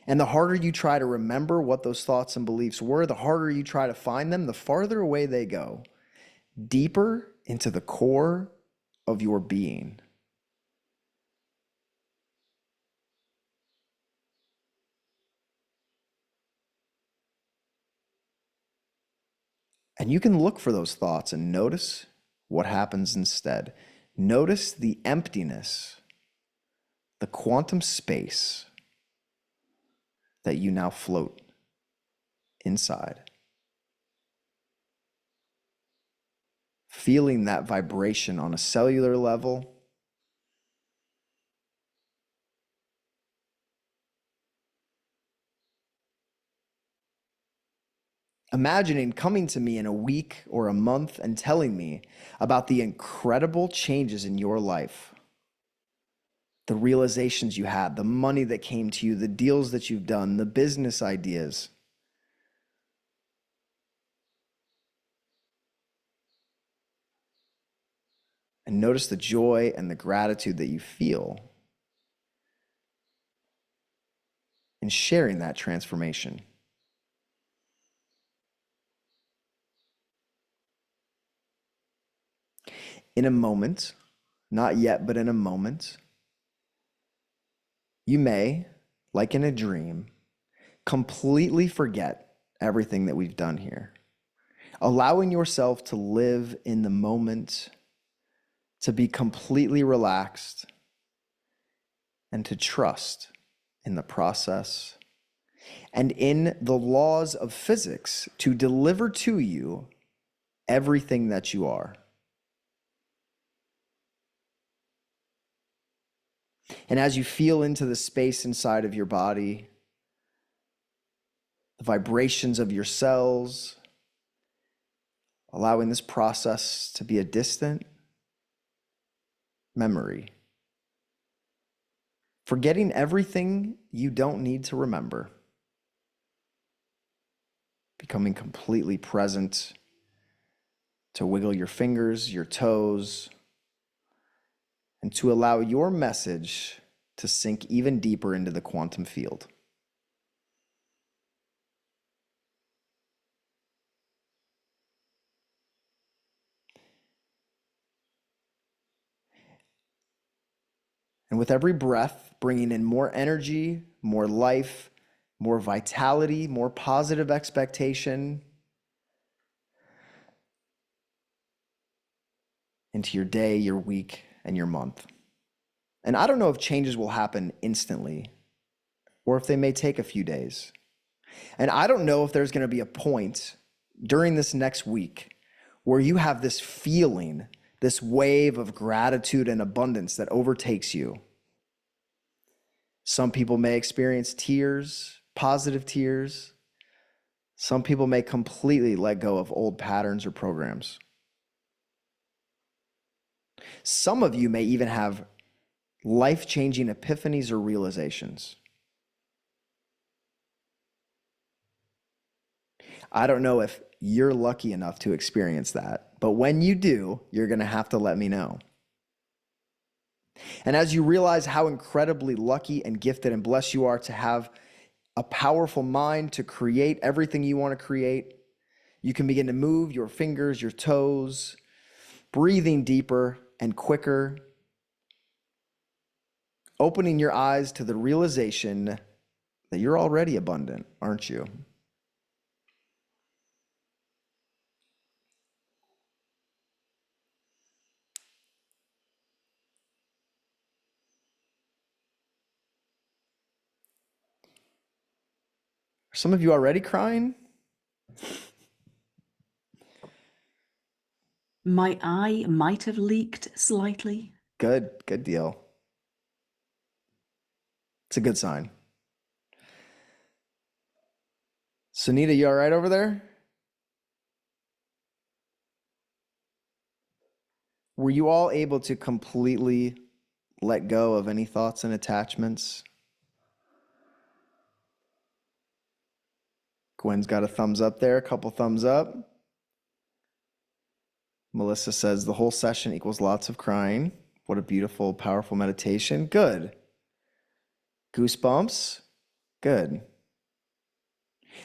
A: And the harder you try to remember what those thoughts and beliefs were, the harder you try to find them, the farther away they go, deeper into the core of your being. And you can look for those thoughts and notice what happens instead. Notice the emptiness, the quantum space that you now float inside. Feeling that vibration on a cellular level. Imagining coming to me in a week or a month and telling me about the incredible changes in your life. The realizations you had, the money that came to you, the deals that you've done, the business ideas. and notice the joy and the gratitude that you feel in sharing that transformation. In a moment, not yet, but in a moment, you may, like in a dream, completely forget everything that we've done here. Allowing yourself to live in the moment, to be completely relaxed, and to trust in the process and in the laws of physics to deliver to you everything that you are. And as you feel into the space inside of your body, the vibrations of your cells, allowing this process to be a distant memory, forgetting everything you don't need to remember, becoming completely present to wiggle your fingers, your toes, and to allow your message to sink even deeper into the quantum field. And with every breath, bringing in more energy, more life, more vitality, more positive expectation into your day, your week, and your month. And I don't know if changes will happen instantly or if they may take a few days. And I don't know if there's going to be a point during this next week where you have this feeling, this wave of gratitude and abundance that overtakes you. Some people may experience tears, positive tears. Some people may completely let go of old patterns or programs. Some of you may even have life-changing epiphanies or realizations. I don't know if you're lucky enough to experience that, but when you do, you're going to have to let me know. And as you realize how incredibly lucky and gifted and blessed you are to have a powerful mind to create everything you want to create, you can begin to move your fingers, your toes, breathing deeper and quicker, opening your eyes to the realization that you're already abundant, aren't you? Are some of you already crying?
B: My eye might have leaked slightly.
A: Good deal. It's a good sign. Sunita, you all right over there? Were you all able to completely let go of any thoughts and attachments? Gwen's got a thumbs up there, a couple thumbs up. Melissa says the whole session equals lots of crying. What a beautiful, powerful meditation. Good. Goosebumps. Good.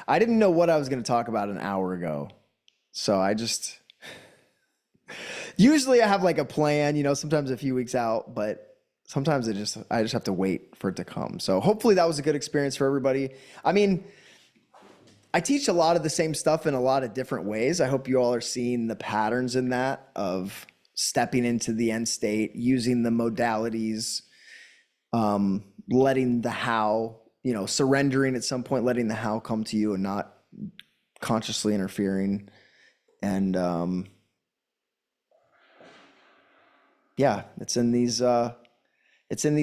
A: I didn't know what I was going to talk about an hour ago. So I just, usually I have like a plan, you know, sometimes a few weeks out, but sometimes I just have to wait for it to come. So hopefully that was a good experience for everybody. I mean, I teach a lot of the same stuff in a lot of different ways. I hope you all are seeing the patterns in that of stepping into the end state, using the modalities, letting the how, you know, surrendering at some point, letting the how come to you and not consciously interfering. And yeah, it's in these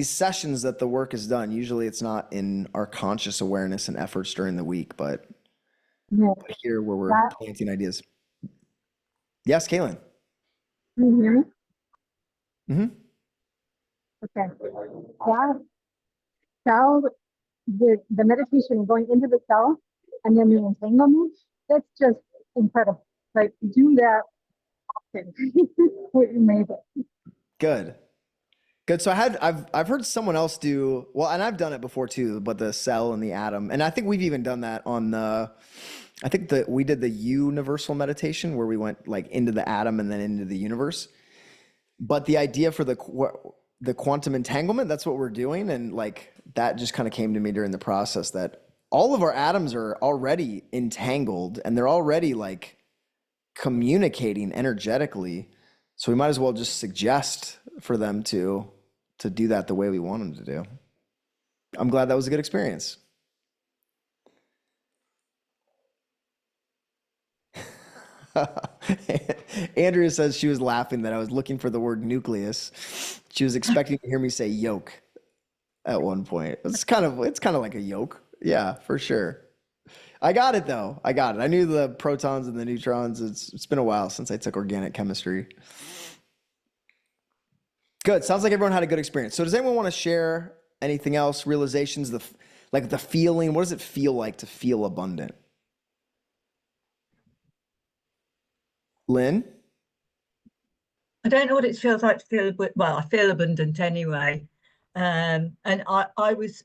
A: sessions that the work is done. Usually it's not in our conscious awareness and efforts during the week, but here where we're planting ideas. Yes, Kaylin.
L: Can you hear me?
A: Mm-hmm.
L: Okay. Cell, the meditation going into the cell and then the entanglement, that's just incredible. Like, do that often. It's amazing.
A: Good. Good. So I've heard someone else do well, and I've done it before too, but the cell and the atom. And I think we've even done that on I think that we did the universal meditation where we went like into the atom and then into the universe. But the idea for the quantum entanglement, that's what we're doing. And like that just kind of came to me during the process that all of our atoms are already entangled and they're already like communicating energetically. So we might as well just suggest for them to do that the way we want them to do. I'm glad that was a good experience. Andrea says she was laughing that I was looking for the word nucleus. She was expecting to hear me say yolk at one point. It's kind of like a yolk. Yeah, for sure. I got it though. I got it. I knew the protons and the neutrons. It's been a while since I took organic chemistry. Good. Sounds like everyone had a good experience. So does anyone want to share anything else? Realizations, the feeling. What does it feel like to feel abundant? Lynn?
J: I don't know what it feels like to feel, but well, I feel abundant anyway. And I was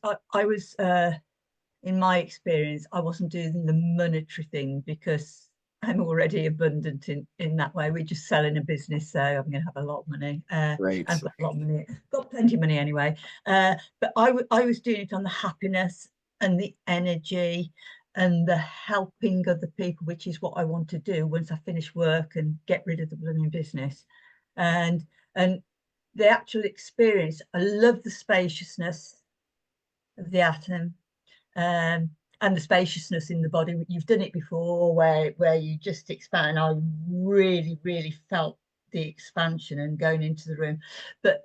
J: in my experience, I wasn't doing the monetary thing because I'm already abundant in that way. We're just selling a business, so I'm going to have a lot of money.
A: Right.
J: I've got a lot of money, got plenty of money anyway. But I was doing it on the happiness and the energy and the helping other people, which is what I want to do once I finish work and get rid of the blooming business. And the actual experience, I love the spaciousness of the atom. And the spaciousness in the body. You've done it before where you just expand. I really, really felt the expansion and going into the room. But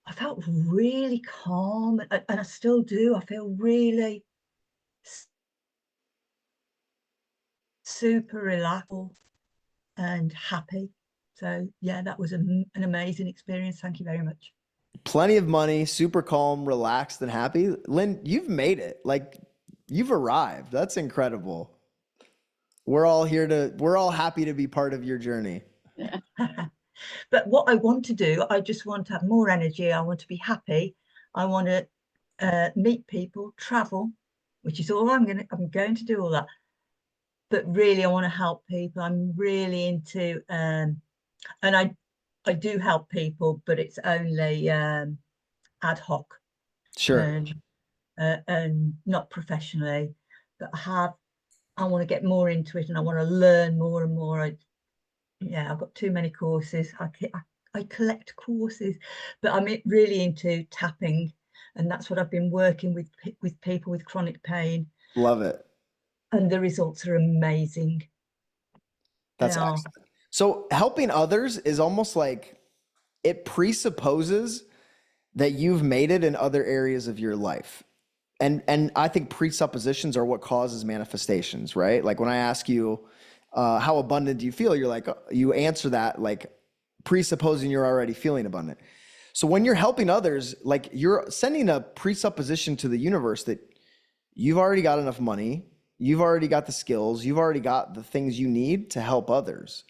J: I felt really calm, and I still do. I feel really super relaxed and happy. So yeah, that was an amazing experience. Thank you very much.
A: Plenty of money, super calm, relaxed, and happy. Lynn, you've made it. Like, you've arrived. That's incredible. We're all happy to be part of your journey.
J: But what I want to do, I just want to have more energy. I want to be happy. I want to meet people, travel, which is all I'm going to do all that. But really, I want to help people. I'm really into, and I do help people, but it's only ad hoc.
A: Sure.
J: And not professionally, but I want to get more into it, and I want to learn more and more. I've got too many courses. I collect courses, but I'm really into tapping, and that's what I've been working with people with chronic pain.
A: Love it.
J: And the results are amazing.
A: That's excellent. So helping others is almost like it presupposes that you've made it in other areas of your life. And I think presuppositions are what causes manifestations, right? Like when I ask you, how abundant do you feel? You're like, you answer that like presupposing you're already feeling abundant. So when you're helping others, like you're sending a presupposition to the universe that you've already got enough money, you've already got the skills, you've already got the things you need to help others.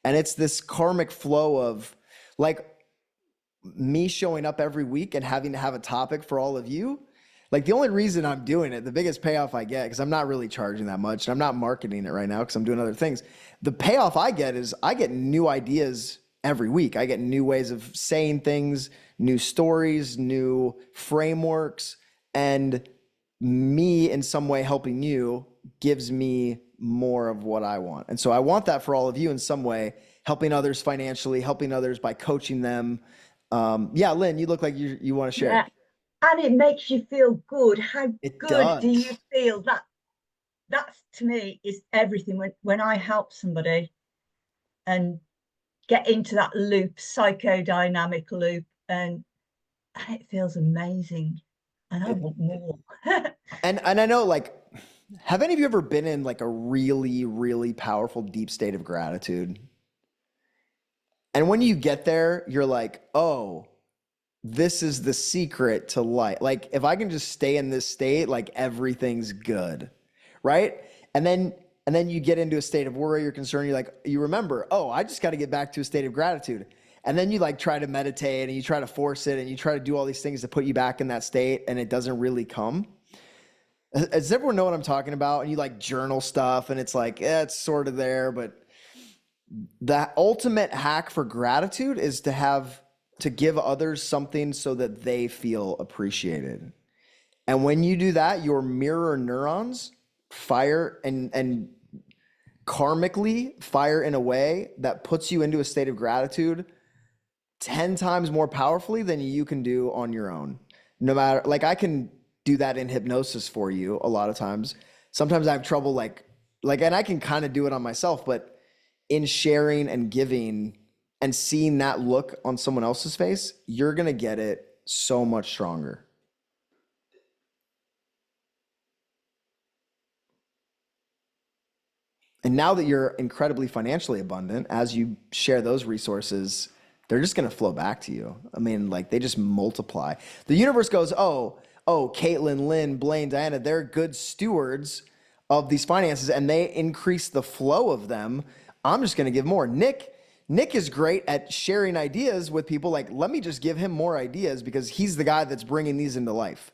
A: And it's this karmic flow of like me showing up every week and having to have a topic for all of you. Like the only reason I'm doing it, the biggest payoff I get, because I'm not really charging that much, and I'm not marketing it right now because I'm doing other things. The payoff I get is I get new ideas every week. I get new ways of saying things, new stories, new frameworks, and me in some way helping you gives me more of what I want. And so I want that for all of you in some way, helping others financially, helping others by coaching them. Yeah, Lynn, you look like you want to share.
J: Yeah. And it makes you feel good. How
A: It
J: good
A: does.
J: do you feel? That's to me is everything. When I help somebody and get into that loop, psychodynamic loop, and it feels amazing. And I want more.
A: And I know, like, have any of you ever been in like a really, really powerful deep state of gratitude? And when you get there, you're like, oh, this is the secret to life. Like, if I can just stay in this state, like everything's good, right? And then you get into a state of worry or concern. You're like, you remember, oh, I just got to get back to a state of gratitude. And then you like try to meditate and you try to force it and you try to do all these things to put you back in that state and it doesn't really come. Does everyone know what I'm talking about? And you like journal stuff and it's like, it's sort of there, but the ultimate hack for gratitude is to give others something so that they feel appreciated. And when you do that, your mirror neurons fire and karmically fire in a way that puts you into a state of gratitude 10 times more powerfully than you can do on your own. No matter, like I can do that in hypnosis for you a lot of times. Sometimes I have trouble like, and I can kind of do it on myself, but in sharing and giving and seeing that look on someone else's face, you're going to get it so much stronger. And now that you're incredibly financially abundant, as you share those resources, they're just going to flow back to you. I mean, like they just multiply. The universe goes, oh, Caitlin, Lynn, Blaine, Diana, they're good stewards of these finances and they increase the flow of them. I'm just going to give more. Nick is great at sharing ideas with people. Like, let me just give him more ideas because he's the guy that's bringing these into life.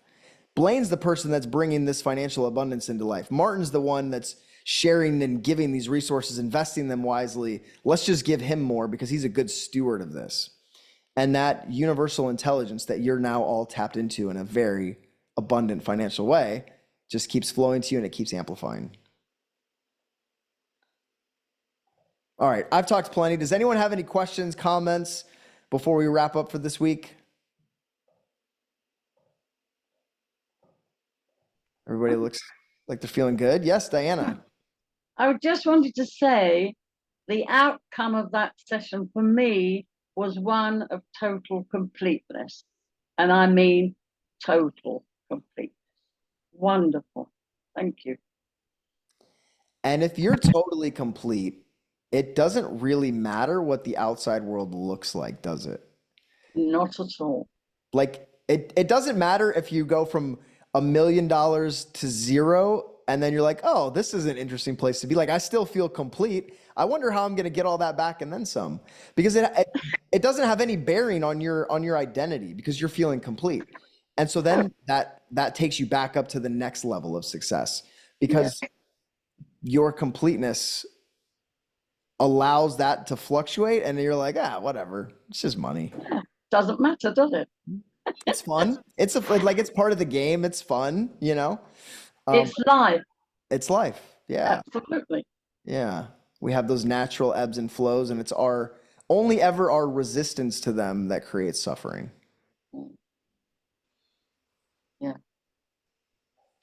A: Blaine's the person that's bringing this financial abundance into life. Martin's the one that's sharing and giving these resources, investing them wisely. Let's just give him more because he's a good steward of this. And that universal intelligence that you're now all tapped into in a very abundant financial way just keeps flowing to you and it keeps amplifying. All right, I've talked plenty. Does anyone have any questions, comments before we wrap up for this week? Everybody looks like they're feeling good. Yes, Diana.
F: I just wanted to say the outcome of that session for me was one of total completeness. And I mean total completeness. Wonderful. Thank you.
A: And if you're totally complete, it doesn't really matter what the outside world looks like, does it?
F: Not at all.
A: Like it doesn't matter if you go from $1 million to zero and then you're like, oh, this is an interesting place to be. Like, I still feel complete. I wonder how I'm going to get all that back and then some, because it doesn't have any bearing on your identity because you're feeling complete. And so then that takes you back up to the next level of success because your completeness allows that to fluctuate. And you're like, whatever. It's just money.
F: Doesn't matter, does it?
A: It's fun. It's it's part of the game. It's fun, you know?
F: It's life.
A: It's life. Yeah.
F: Absolutely.
A: Yeah. We have those natural ebbs and flows and it's only ever our resistance to them that creates suffering.
F: Yeah.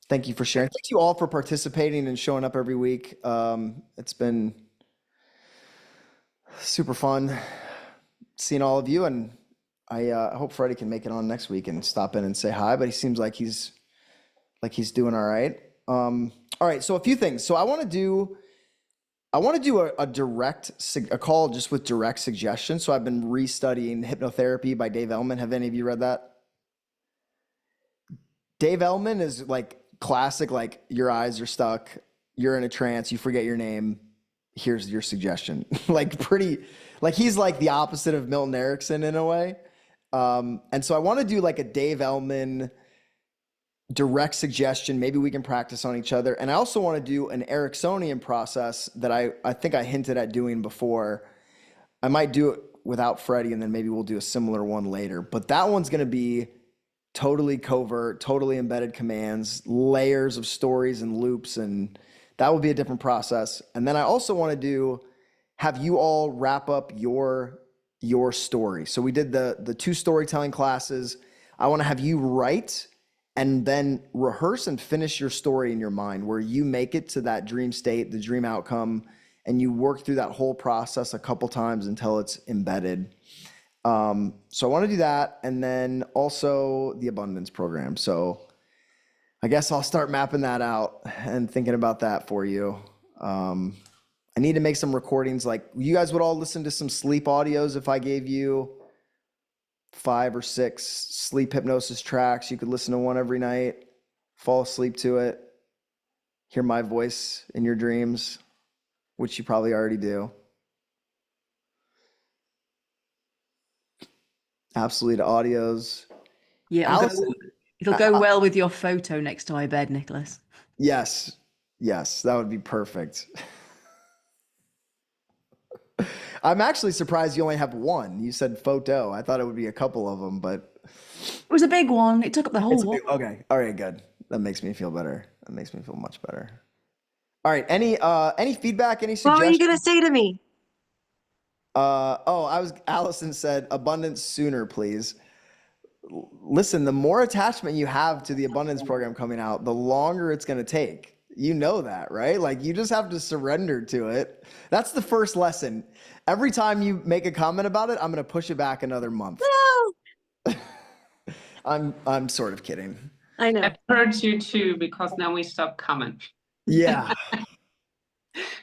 A: Thank you for sharing. Thank you all for participating and showing up every week. It's been super fun seeing all of you, and I hope Freddie can make it on next week and stop in and say hi, but he seems like he's doing all right. All right, so a few things. So I want to do a call just with direct suggestions. So I've been restudying Hypnotherapy by Dave Ellman. Have any of you read that? Dave Ellman is like classic, like your eyes are stuck, you're in a trance, you forget your name, here's your suggestion. He's like the opposite of Milton Erickson in a way. And so I want to do like a Dave Ellman direct suggestion. Maybe we can practice on each other. And I also want to do an Ericksonian process that I think I hinted at doing before. I might do it without Freddie, and then maybe we'll do a similar one later. But that one's going to be totally covert, totally embedded commands, layers of stories and loops, and that will be a different process. And then I also want to have you all wrap up your story. So we did the 2 storytelling classes. I want to have you write and then rehearse and finish your story in your mind where you make it to that dream state, the dream outcome, and you work through that whole process a couple times until it's embedded. So I want to do that. And then also the abundance program. So I guess I'll start mapping that out and thinking about that for you. I need to make some recordings. Like you guys would all listen to some sleep audios if I gave you 5 or 6 sleep hypnosis tracks. You could listen to one every night, fall asleep to it, hear my voice in your dreams, which you probably already do. Absolute Audios.
B: Yeah,
A: Allison,
B: it'll go well with your photo next to my bed, Nicholas.
A: yes, yes, that would be perfect. I'm actually surprised you only have one. You said photo. I thought it would be a couple of them, but
B: It was a big one. It took up the whole
A: it's a
B: wall.
A: big, okay. All right, good. That makes me feel better. That makes me feel much better. All right. Any feedback? Any
I: What
A: suggestions?
I: were you gonna say to me?
A: Allison said abundance sooner, please. Listen, the more attachment you have to the abundance program coming out, the longer it's going to take. You know that, right? Like you just have to surrender to it. That's the first lesson. Every time you make a comment about it, I'm going to push it back another month.
I: No,
A: I'm sort of kidding.
I: I know.
N: That hurts you too, because now we stop comment.
A: Yeah.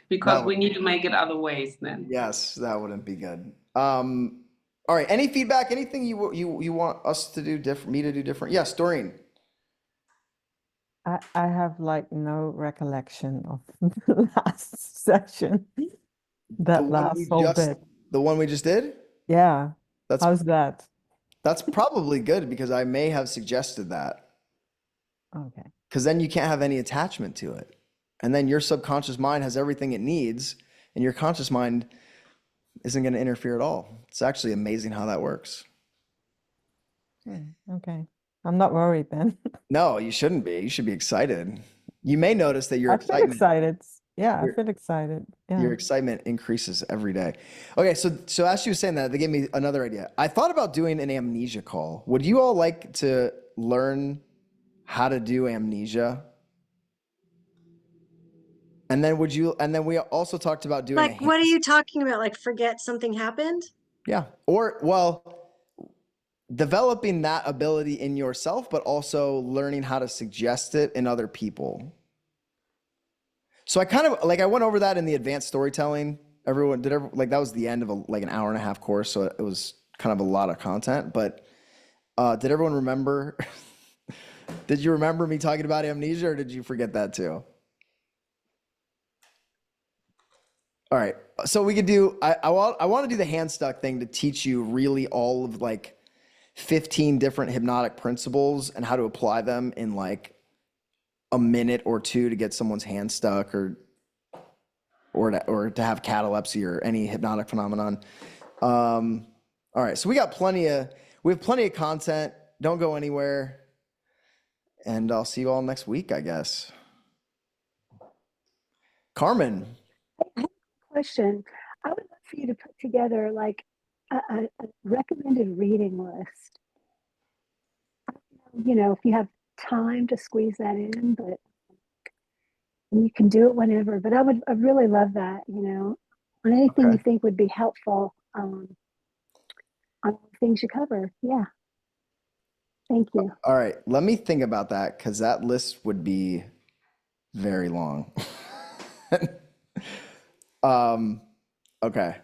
N: Because
A: That
N: we need to make it other ways then.
A: Yes, that wouldn't be good. All right. Any feedback? Anything you want us to do different? Me to do different? Yes, Doreen.
D: I have like no recollection of the last session. That last whole bit.
A: The one we just did?
D: Yeah.
A: That's
D: How's that?
A: That's probably good because I may have suggested that.
D: Okay.
A: Because then you can't have any attachment to it. And then your subconscious mind has everything it needs, and your conscious mind isn't going to interfere at all. It's actually amazing how that works.
D: Okay. I'm not worried then.
A: No, you shouldn't be. You should be excited. You may notice that your
D: I feel excited. Yeah, I feel excited. Yeah.
A: Your excitement increases every day. Okay, so as she was saying that, they gave me another idea. I thought about doing an amnesia call. Would you all like to learn how to do amnesia? And then we also talked about doing
I: Like, what are you talking about? Like, forget something happened?
A: Yeah. Or, well, developing that ability in yourself, but also learning how to suggest it in other people. So I kind of, like, I went over that in the advanced storytelling. That was the end of an hour and a half course. So it was kind of a lot of content, but did everyone remember? Did you remember me talking about amnesia, or did you forget that too? All right, so we could do, I want to do the hand stuck thing to teach you really all of like 15 different hypnotic principles and how to apply them in like a minute or two to get someone's hand stuck or to have catalepsy or any hypnotic phenomenon. All right, so we have plenty of content. Don't go anywhere. And I'll see you all next week, I guess. Carmen.
L: Question. I would love for you to put together like a recommended reading list. You know, if you have time to squeeze that in, but you can do it whenever. But I'd really love that, you know, on anything you think would be helpful on things you cover. Yeah. Thank you.
A: All right, let me think about that because that list would be very long. Okay.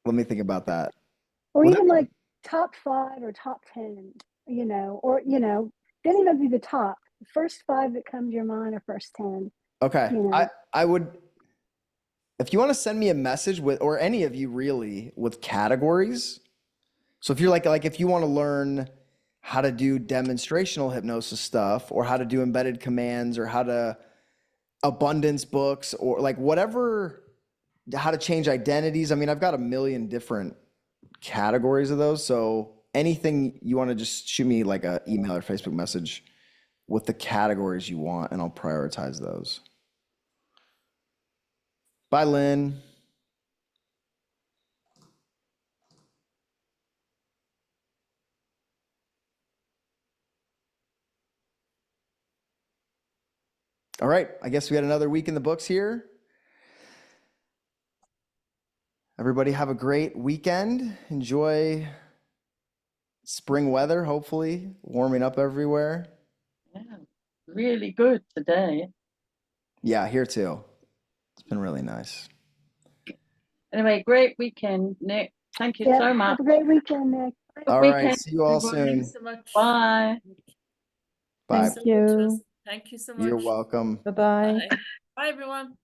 A: Let me think about that.
L: Or even like top 5 or top 10, you know, or, you know, didn't even be the top. The first 5 that come to your mind or first 10.
A: Okay.
L: You know.
A: I would, if you want to send me a message with, or any of you really, with categories. So if you're like if you want to learn how to do demonstrational hypnosis stuff, or how to do embedded commands, or how to abundance books, or like whatever, how to change identities. I mean, I've got a million different categories of those. So anything you want to just shoot me like an email or Facebook message with the categories you want, and I'll prioritize those. Bye, Lynn. All right, I guess we had another week in the books here. Everybody have a great weekend. Enjoy spring weather, hopefully, warming up everywhere.
F: Yeah, really good today.
A: Yeah, here too. It's been really nice.
F: Anyway, great weekend, Nick. Thank you so much.
L: Have a great weekend, Nick.
A: All right, see you all
C: Thank
A: soon.
C: you so much.
F: Bye.
A: Bye.
C: Thank you so much.
A: You're welcome.
D: Bye-bye.
C: Bye, everyone.